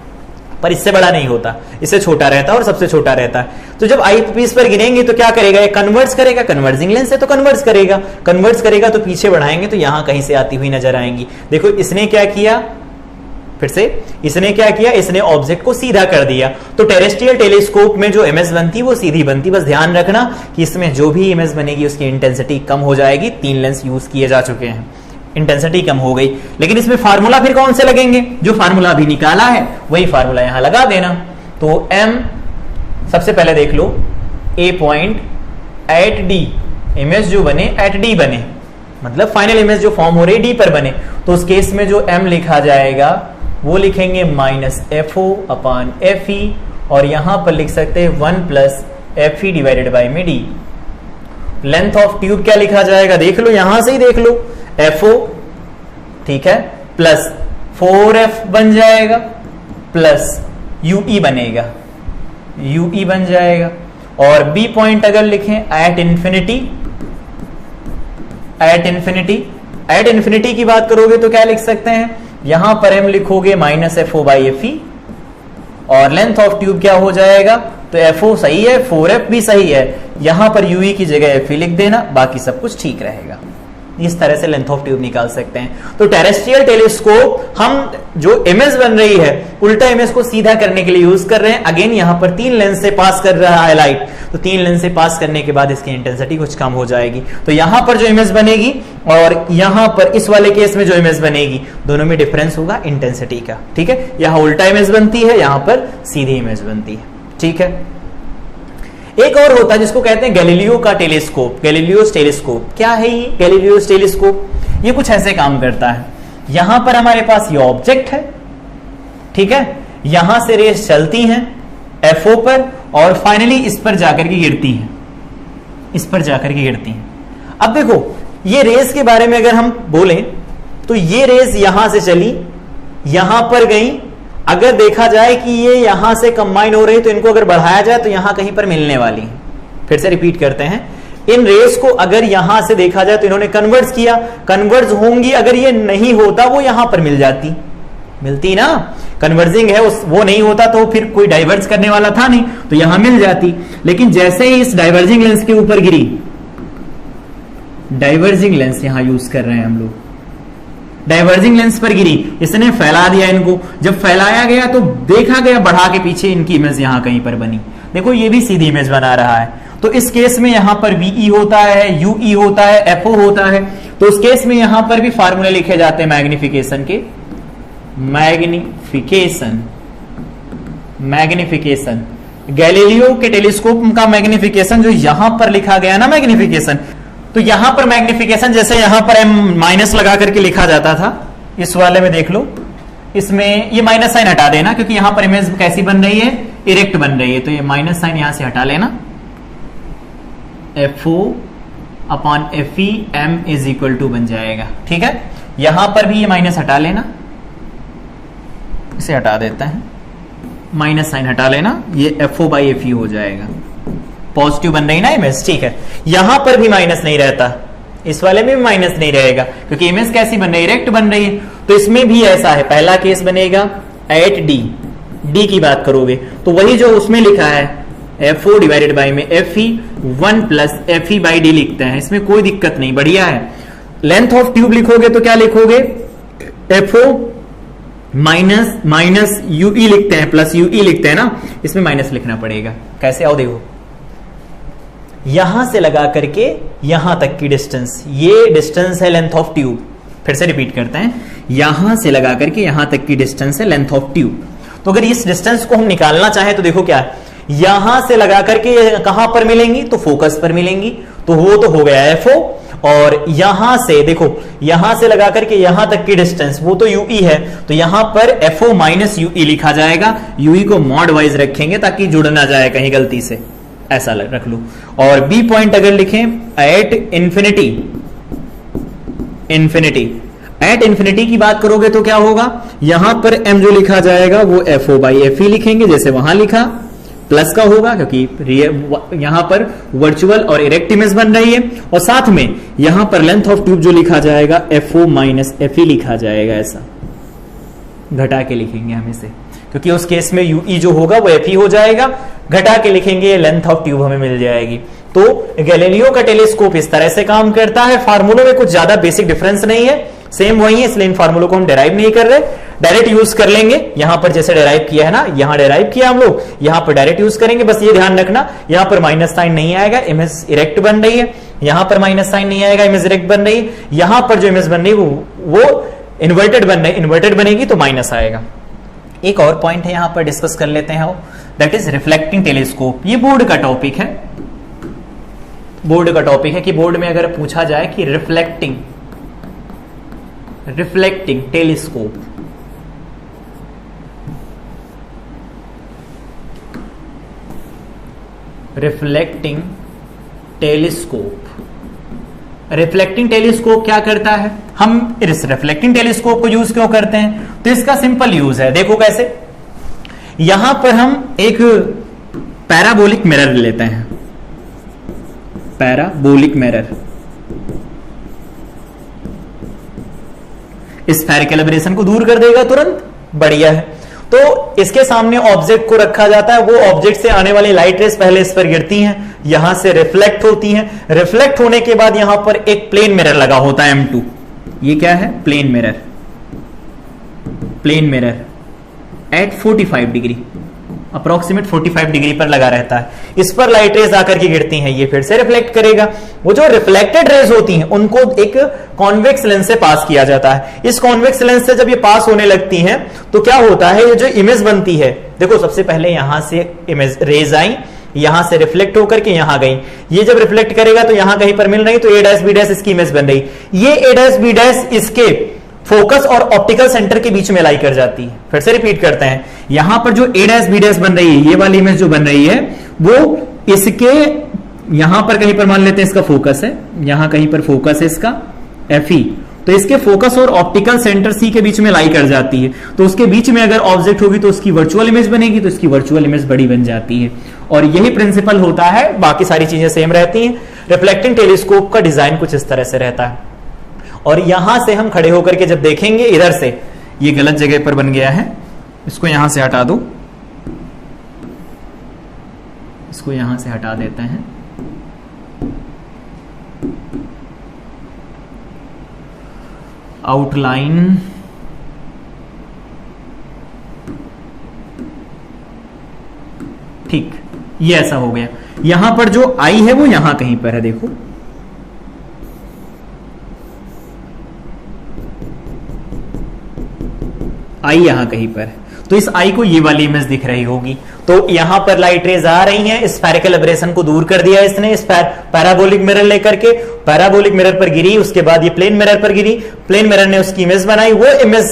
पर इससे बड़ा नहीं होता, इससे छोटा रहता है और सबसे छोटा रहता है। तो जब आईपीस पर गिरेंगे तो क्या करेगा, ये कन्वर्ट्स करेगा, कन्वर्जिंग लेंस है तो कन्वर्ट्स करेगा, कन्वर्ट्स करेगा तो पीछे बढ़ाएंगे तो यहां कहीं से आती हुई नजर आएंगी। देखो इसने क्या किया, फिर से इसने क्या किया, इसने ऑब्जेक्ट को सीधा कर दिया। तो टेरेस्ट्रियल टेलीस्कोप में जो इमेज बनती वो सीधी बनती। बस ध्यान रखना कि इसमें जो भी इमेज बनेगी उसकी इंटेंसिटी कम हो जाएगी। 3 लेंस यूज किए जा चुके हैं, इंटेंसिटी कम हो गई। लेकिन इसमें फार्मूला फिर कौन से लगेंगे, जो फार्मूला अभी निकाला है वही फार्मूला यहां लगा देना। तो एम सबसे पहले देख लो, ए पॉइंट एट डी, इमेज जो बने एट डी बने, मतलब फाइनल इमेज जो फॉर्म हो रही डी पर बने। तो उस केस में जो एम लिखा जाएगा वो लिखेंगे minus f o upon f e, और यहां पर लिख सकते हैं 1 plus f e divided by में डी। लेंथ ऑफ ट्यूब क्या लिखा जाएगा, देख लो यहां से ही देख लो, एफ ओ, ठीक है, प्लस 4f बन जाएगा, प्लस यूई बनेगा, यूई बन जाएगा। और बी पॉइंट अगर लिखें at infinity, at infinity, at infinity की बात करोगे तो क्या लिख सकते हैं, यहां पर हम लिखोगे minus f o by f e, और लेंथ ऑफ ट्यूब क्या हो जाएगा, तो एफ ओ सही है, 4f भी सही है, यहां पर यूई की जगह एफ ई लिख देना, बाकी सब कुछ ठीक रहेगा। इस तरह से लेंथ ऑफ ट्यूब निकाल सकते हैं। तो टेरेस्ट्रियल टेलीस्कोप हम जो इमेज बन रही है उल्टा इमेज को सीधा करने के लिए यूज कर रहे हैं। अगेन यहां पर 3 लेंस से पास कर रहा है लाइट, तो 3 लेंस से पास करने के बाद इसकी इंटेंसिटी कुछ कम हो जाएगी। तो यहां पर जो इमेज बनेगी और यहां पर इस वाले केस में जो इमेज बनेगी, दोनों में डिफरेंस होगा इंटेंसिटी का, ठीक है। यहां उल्टा इमेज बनती है, यहां पर सीधी इमेज बनती है, ठीक है। एक और होता है जिसको कहते हैं गैलीलियो का टेलीस्कोप, गैलीलियोस टेलीस्कोप। क्या है ये गैलीलियोस टेलीस्कोप, ये कुछ ऐसे काम करता है। यहां पर हमारे पास ये ऑब्जेक्ट है, ठीक है, यहां से रेस चलती हैं एफओ पर और फाइनली इस पर जाकर के गिरती हैं, इस पर जाकर के गिरती हैं। अब देखो ये रेस के बारे में अगर हम बोलें तो ये रेज यहां से चली, यहां पर गई, अगर देखा जाए कि ये यहां से कंबाइन हो रही तो इनको अगर बढ़ाया जाए तो यहां कहीं पर मिलने वाली है। फिर से रिपीट करते हैं, इन रेस को अगर यहां से देखा जाए तो इन्होंने कन्वर्ज किया, कन्वर्ज होंगी, अगर ये नहीं होता वो यहां पर मिल जाती, मिलती ना, कन्वर्जिंग है वो नहीं होता तो फिर कोई डाइवर्ज करने वाला था नहीं तो यहां मिल जाती। लेकिन जैसे ही इस डाइवर्जिंग लेंस के ऊपर गिरी, डाइवर्जिंग लेंस यहां यूज कर रहे हैं हम लोग, डाइवर्जिंग लेंस पर गिरी, इसने फैला दिया इनको, जब फैलाया गया तो देखा गया बढ़ा के पीछे इनकी इमेज यहां कहीं पर बनी। देखो ये भी सीधी इमेज बना रहा है, तो इस केस में यहां पर VE होता है, UE होता है, FO होता है, तो उस केस में यहां पर भी फार्मूले लिखे जाते हैं मैग्निफिकेशन के, मैग्निफिकेशन गैलीलियो के टेलीस्कोप का मैग्निफिकेशन जो यहां पर लिखा गया ना मैग्निफिकेशन, तो यहां पर मैग्निफिकेशन जैसे यहां पर M- लगा करके लिखा जाता था, इस वाले में देख लो, इसमें ये माइनस साइन हटा देना क्योंकि यहां पर इमेज कैसी बन रही है, इरेक्ट बन रही है, तो ये माइनस साइन यहां से हटा लेना, FO upon FE M is equal to बन जाएगा। ठीक है, यहां पर भी ये माइनस हटा लेना, इसे हटा देता है, माइनस साइन हटा लेना, ये FO बाई FE हो जाएगा, पॉजिटिव बन रही ना इमेज। ठीक है, यहां पर भी माइनस नहीं रहता, इस वाले में भी माइनस नहीं रहेगा क्योंकि इमेज कैसी बन रही है, इरेक्ट बन रही है, तो इसमें भी ऐसा है। पहला केस बनेगा एट डी की बात करोगे तो वही जो उसमें लिखा है FO डिवाइडेड बाई में FE 1 plus FE by D लिखते हैं, इसमें कोई दिक्कत नहीं, बढ़िया है। लेंथ ऑफ ट्यूब लिखोगे तो क्या लिखोगे, FO माइनस माइनस UE लिखते हैं, प्लस UE लिखते हैं ना, इसमें माइनस लिखना पड़ेगा। कैसे, आओ देखो, यहां से लगा करके यहां तक की डिस्टेंस, ये डिस्टेंस है लेंथ ऑफ ट्यूब। फिर से रिपीट करते हैं, यहां से लगा करके यहां तक की डिस्टेंस है लेंथ ऑफ ट्यूब। तो अगर इस डिस्टेंस को हम निकालना चाहें तो देखो क्या है, यहां से लगा करके कहां पर मिलेंगी, तो फोकस पर मिलेंगी, तो वो तो हो गया FO, और यहां से देखो, यहां से लगा करके यहां तक की डिस्टेंस वो तो UE है, तो यहां पर FO माइनस UE लिखा जाएगा, UE को मॉड वाइज रखेंगे ताकि जुड़ ना जाए कहीं गलती से, ऐसा रख लो। और B पॉइंट अगर लिखें एट इंफिनिटी, एट इंफिनिटी की बात करोगे तो क्या होगा, यहां पर M जो लिखा जाएगा वो FO बाई FE लिखेंगे, जैसे वहां लिखा, प्लस का होगा क्योंकि यहां पर वर्चुअल और इरेक्ट इमेज बन रही है, और साथ में यहां पर लेंथ ऑफ ट्यूब जो लिखा जाएगा FO माइनस FE लिखा जाएगा, ऐसा घटा के लिखेंगे हम इसे, क्योंकि उस केस में UE जो होगा वो FE हो जाएगा, घटा के लिखेंगे, लेंथ ऑफ ट्यूब हमें मिल जाएगी। तो गैलीलियो का टेलीस्कोप इस तरह से काम करता है। फार्मूलों में कुछ ज्यादा बेसिक डिफरेंस नहीं है, सेम वही है, इसलिए इन फार्मूलों को हम डेराइव नहीं कर रहे, डायरेक्ट यूज कर लेंगे। यहां पर जैसे डेराइव किया है ना, यहां डेराइव किया हम लोग, यहां पर डायरेक्ट यूज करेंगे। बस ये ध्यान रखना, यहां पर माइनस साइन नहीं आएगा, इमेज इरेक्ट बन रही है, यहां पर माइनस साइन नहीं आएगा, इमेज इरेक्ट बन रही है, यहां पर जो इमेज बन रही है वो इन्वर्टेड बन रही है, इन्वर्टेड बनेगी तो माइनस आएगा। एक और पॉइंट है यहां पर डिस्कस कर लेते हैं, दैट इज रिफ्लेक्टिंग टेलीस्कोप। ये बोर्ड का टॉपिक है, बोर्ड का टॉपिक है कि बोर्ड में अगर पूछा जाए कि रिफ्लेक्टिंग टेलीस्कोप, रिफ्लेक्टिंग टेलीस्कोप क्या करता है, हम इस रिफ्लेक्टिंग टेलीस्कोप को यूज क्यों करते हैं, तो इसका सिंपल यूज है। देखो कैसे, यहां पर हम एक पैराबोलिक मिरर लेते हैं, पैराबोलिक मिरर, स्फेरिकल एब्रेशन को दूर कर देगा तुरंत, बढ़िया है। तो इसके सामने ऑब्जेक्ट को रखा जाता है, वो ऑब्जेक्ट से आने वाली लाइट रेस पहले इस पर गिरती हैं, यहां से रिफ्लेक्ट होती हैं, रिफ्लेक्ट होने के बाद यहां पर एक प्लेन मिरर लगा होता है M2। ये क्या है, plane mirror at 45 degree, approximate 45 degree पर लगा रहता है, इस पर लाइट रेज आकर के गिरती हैं, ये फिर से रिफ्लेक्ट करेगा। वो जो रिफ्लेक्टेड रेज होती हैं उनको एक कॉन्वेक्स लेंस से पास किया जाता है। इस कॉन्वेक्स लेंस से जब ये पास होने लगती हैं तो क्या होता है, ये जो इमेज बनती है, देखो सबसे पहले यहां से इमेज रेज आई, यहां से रिफ्लेक्ट होकर के यहां गई, ये जब रिफ्लेक्ट करेगा तो यहां कहीं पर मिल रही, तो A' B' इसकी इमेज बन रही, ये A' B' इसके फोकस और ऑप्टिकल सेंटर के बीच में लाई कर जाती है। फिर से रिपीट करते हैं, यहां पर जो A' B' बन रही है, ये वाली इमेज जो बन रही है वो इसके यहां पर कहीं पर मान लेते हैं इसका फोकस है, यहां कहीं पर फोकस है इसका FE, तो इसके फोकस और ऑप्टिकल सेंटर सी के बीच में लाई कर जाती है, तो उसके बीच में अगर ऑब्जेक्ट होगी तो उसकी वर्चुअल इमेज बनेगी, तो इसकी वर्चुअल इमेज बड़ी बन जाती है। और यही प्रिंसिपल होता है, बाकी सारी चीजें सेम रहती हैं। रिफ्लेक्टिंग टेलीस्कोप का डिजाइन कुछ इस तरह से रहता है, और यहां से हम खड़े होकर के जब देखेंगे, इधर से ये गलत जगह पर बन गया है, इसको यहां से हटा दो, इसको यहां से हटा देते हैं। आउटलाइन ठीक, ये ऐसा हो गया। यहां पर जो आई है वो यहां कहीं पर है, देखो आई यहां कहीं पर है, तो इस आई को ये वाली इमेज दिख रही होगी। तो यहां पर लाइट रेज आ रही हैं, स्फेरिकल एब्रेशन को दूर कर दिया इसने पैराबोलिक मिरर लेकर के, पैराबोलिक मिरर पर गिरी, उसके बाद ये प्लेन मिरर पर गिरी, प्लेन मिरर ने उसकी इमेज बनाई, वो इमेज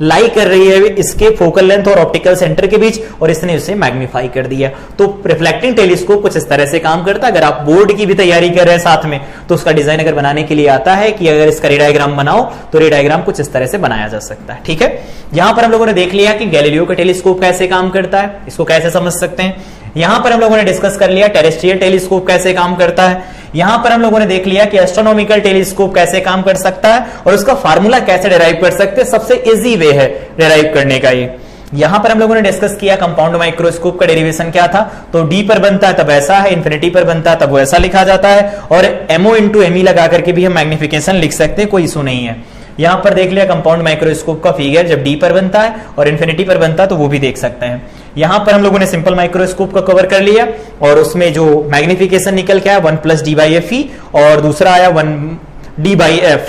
लाई कर रही है इसके फोकल लेंथ और ऑप्टिकल सेंटर के बीच, और इसने उसे मैग्नीफाई कर दिया। तो रिफ्लेक्टिंग टेलीस्कोप कुछ इस तरह से काम करता है। अगर आप बोर्ड की भी तैयारी कर रहे हैं साथ में, तो उसका डिजाइन अगर बनाने के लिए आता है कि अगर इसका रे डायग्राम बनाओ, तो रे डायग्राम कुछ इस तरह से बनाया जा सकता है। ठीक है, यहां पर हम लोगों ने देख लिया कि गैलीलियो का टेलीस्कोप कैसे काम करता है, इसको कैसे समझ सकते हैं। यहां पर हम लोगों ने डिस्कस कर लिया टेरेस्ट्रियल टेलीस्कोप कैसे काम करता है। यहां पर हम लोगों ने देख लिया कि एस्ट्रोनॉमिकल टेलीस्कोप कैसे काम कर सकता है और उसका फार्मूला कैसे डिराइव कर सकते हैं। सबसे इजी वे है डिराइव करने का ये। यहां पर हम लोगों ने डिस्कस किया कंपाउंड माइक्रोस्कोप का डेरिवेशन क्या था, तो डी पर बनता है तब ऐसा है, इन्फिनिटी पर बनता है तब वो ऐसा लिखा जाता है, और एमओ इंटू एमई लगा करके भी हम मैग्निफिकेशन लिख सकते हैं, कोई इशू नहीं है। यहां पर देख लिया कंपाउंड माइक्रोस्कोप का फिगर जब डी पर बनता है और इन्फिनिटी पर बनता है तो वो भी देख सकते हैं। यहां पर हम लोगों ने सिंपल माइक्रोस्कोप का कवर कर लिया, और उसमें जो मैग्निफिकेशन निकल के आया 1 + d/f, और दूसरा आया 1 d/f,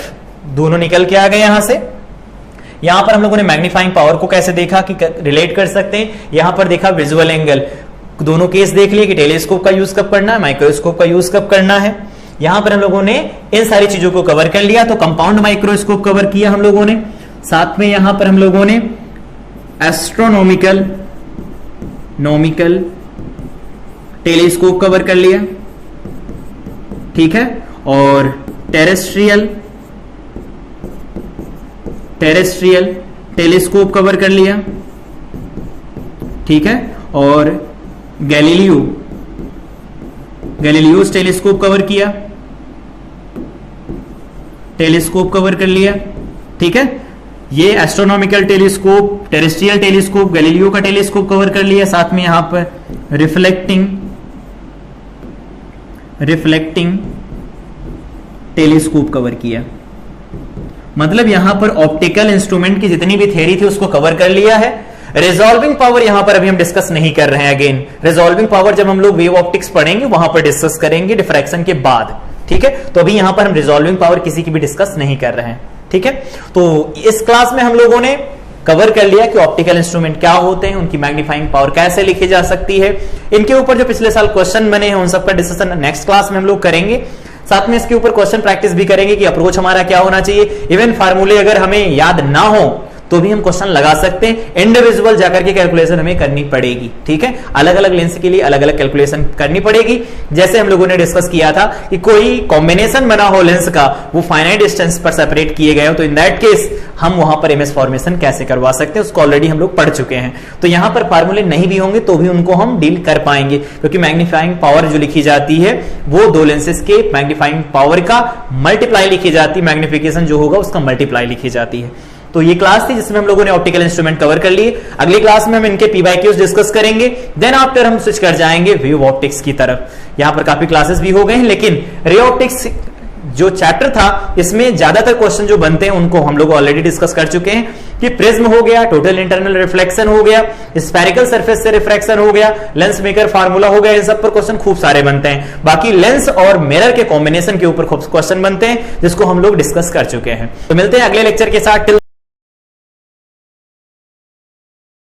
दोनों निकल के आ गए यहां से। यहां पर हम लोगों ने मैग्नीफाइंग पावर को कैसे देखा कि रिलेट कर सकते हैं। यहां पर देखा विजुअल एंगल, दोनों केस देख लिए कि टेलीस्कोप का यूज कब करना है, माइक्रोस्कोप का यूज कब करना है। यहां पर हम लोगों ने इन सारी चीजों को कवर कर लिया। तो कंपाउंड माइक्रोस्कोप कवर किया हम लोगों ने, साथ में यहां पर हम लोगों ने एस्ट्रोनॉमिकल टेलीस्कोप कवर कर लिया, ठीक है, और टेरेस्ट्रियल टेलीस्कोप कवर कर लिया, ठीक है, और गैलीलियोस टेलीस्कोप कवर किया, टेलीस्कोप कवर कर लिया, ठीक है। ये astronomical telescope, terrestrial telescope, Galileo का टेलीस्कोप कवर कर लिया, साथ में यहां पर रिफ्लेक्टिंग टेलीस्कोप कवर किया। मतलब यहां पर ऑप्टिकल इंस्ट्रूमेंट की जितनी भी थ्योरी थी उसको कवर कर लिया है। रिजॉल्विंग पावर यहां पर अभी हम डिस्कस नहीं कर रहे हैं। अगेन रिजॉल्विंग पावर जब हम लोग वेव ऑप्टिक्स पढ़ेंगे वहां पर डिस्कस करेंगे डिफ्रैक्शन के बाद, ठीक है। तो अभी यहां पर हम रिजॉल्विंग पावर किसी की भी डिस्कस नहीं कर रहे हैं, ठीक है। तो इस क्लास में हम लोगों ने कवर कर लिया कि ऑप्टिकल इंस्ट्रूमेंट क्या होते हैं, उनकी मैग्नीफाइंग पावर कैसे लिखी जा सकती है, इनके ऊपर जो पिछले साल क्वेश्चन बने हैं उन सबका डिस्कशन नेक्स्ट क्लास में हम लोग करेंगे। साथ में इसके ऊपर क्वेश्चन प्रैक्टिस भी करेंगे कि अप्रोच हमारा क्या होना चाहिए। इवन फार्मूले अगर हमें याद ना हो तो भी हम क्वेश्चन लगा सकते हैं। इंडिविजुअल जाकर के कैलकुलेशन हमें करनी पड़ेगी, ठीक है। अलग अलग लेंस के लिए अलग अलग कैलकुलेशन करनी पड़ेगी। जैसे हम लोगों ने डिस्कस किया था कि कोई कॉम्बिनेशन बना हो लेंस का, वो फाइनाइट डिस्टेंस पर सेपरेट किए गए हो, तो इन दैट केस हम वहां पर इमेज फॉर्मेशन कैसे करवा सकते हैं, उसको ऑलरेडी हम लोग पढ़ चुके हैं। तो यहां पर फार्मूले नहीं भी होंगे तो भी उनको हम डील कर पाएंगे, क्योंकि मैग्नीफाइंग पावर जो लिखी जाती है वो दो लेंसेज के मैग्नीफाइंग पावर का मल्टीप्लाई लिखी जाती है, मैग्निफिकेशन जो होगा उसका मल्टीप्लाई लिखी जाती है। तो ये क्लास थी जिसमें हम लोगों ने ऑप्टिकल इंस्ट्रूमेंट कवर कर लिए। अगली क्लास में हम इनके पीवाईक्यूज डिस्कस करेंगे, देन आफ्टर हम स्विच कर जाएंगे वेव ऑप्टिक्स की तरफ। यहां पर काफी क्लासेस भी हो गए हैं, लेकिन रे ऑप्टिक्स जो चैप्टर था इसमें ज्यादातर क्वेश्चन जो बनते हैं उनको हम लोग ऑलरेडी डिस्कस कर चुके हैं कि प्रिज्म हो गया, टोटल इंटरनल रिफ्लेक्शन हो गया, स्फेरिकल सरफेस से रिफ्रैक्शन हो गया, लेंस मेकर फार्मूला हो गया, इन सब पर क्वेश्चन खूब सारे बनते हैं। बाकी लेंस और मिरर के कॉम्बिनेशन के ऊपर खूब क्वेश्चन बनते हैं जिसको हम लोग डिस्कस कर चुके हैं। तो मिलते हैं अगले लेक्चर के साथ।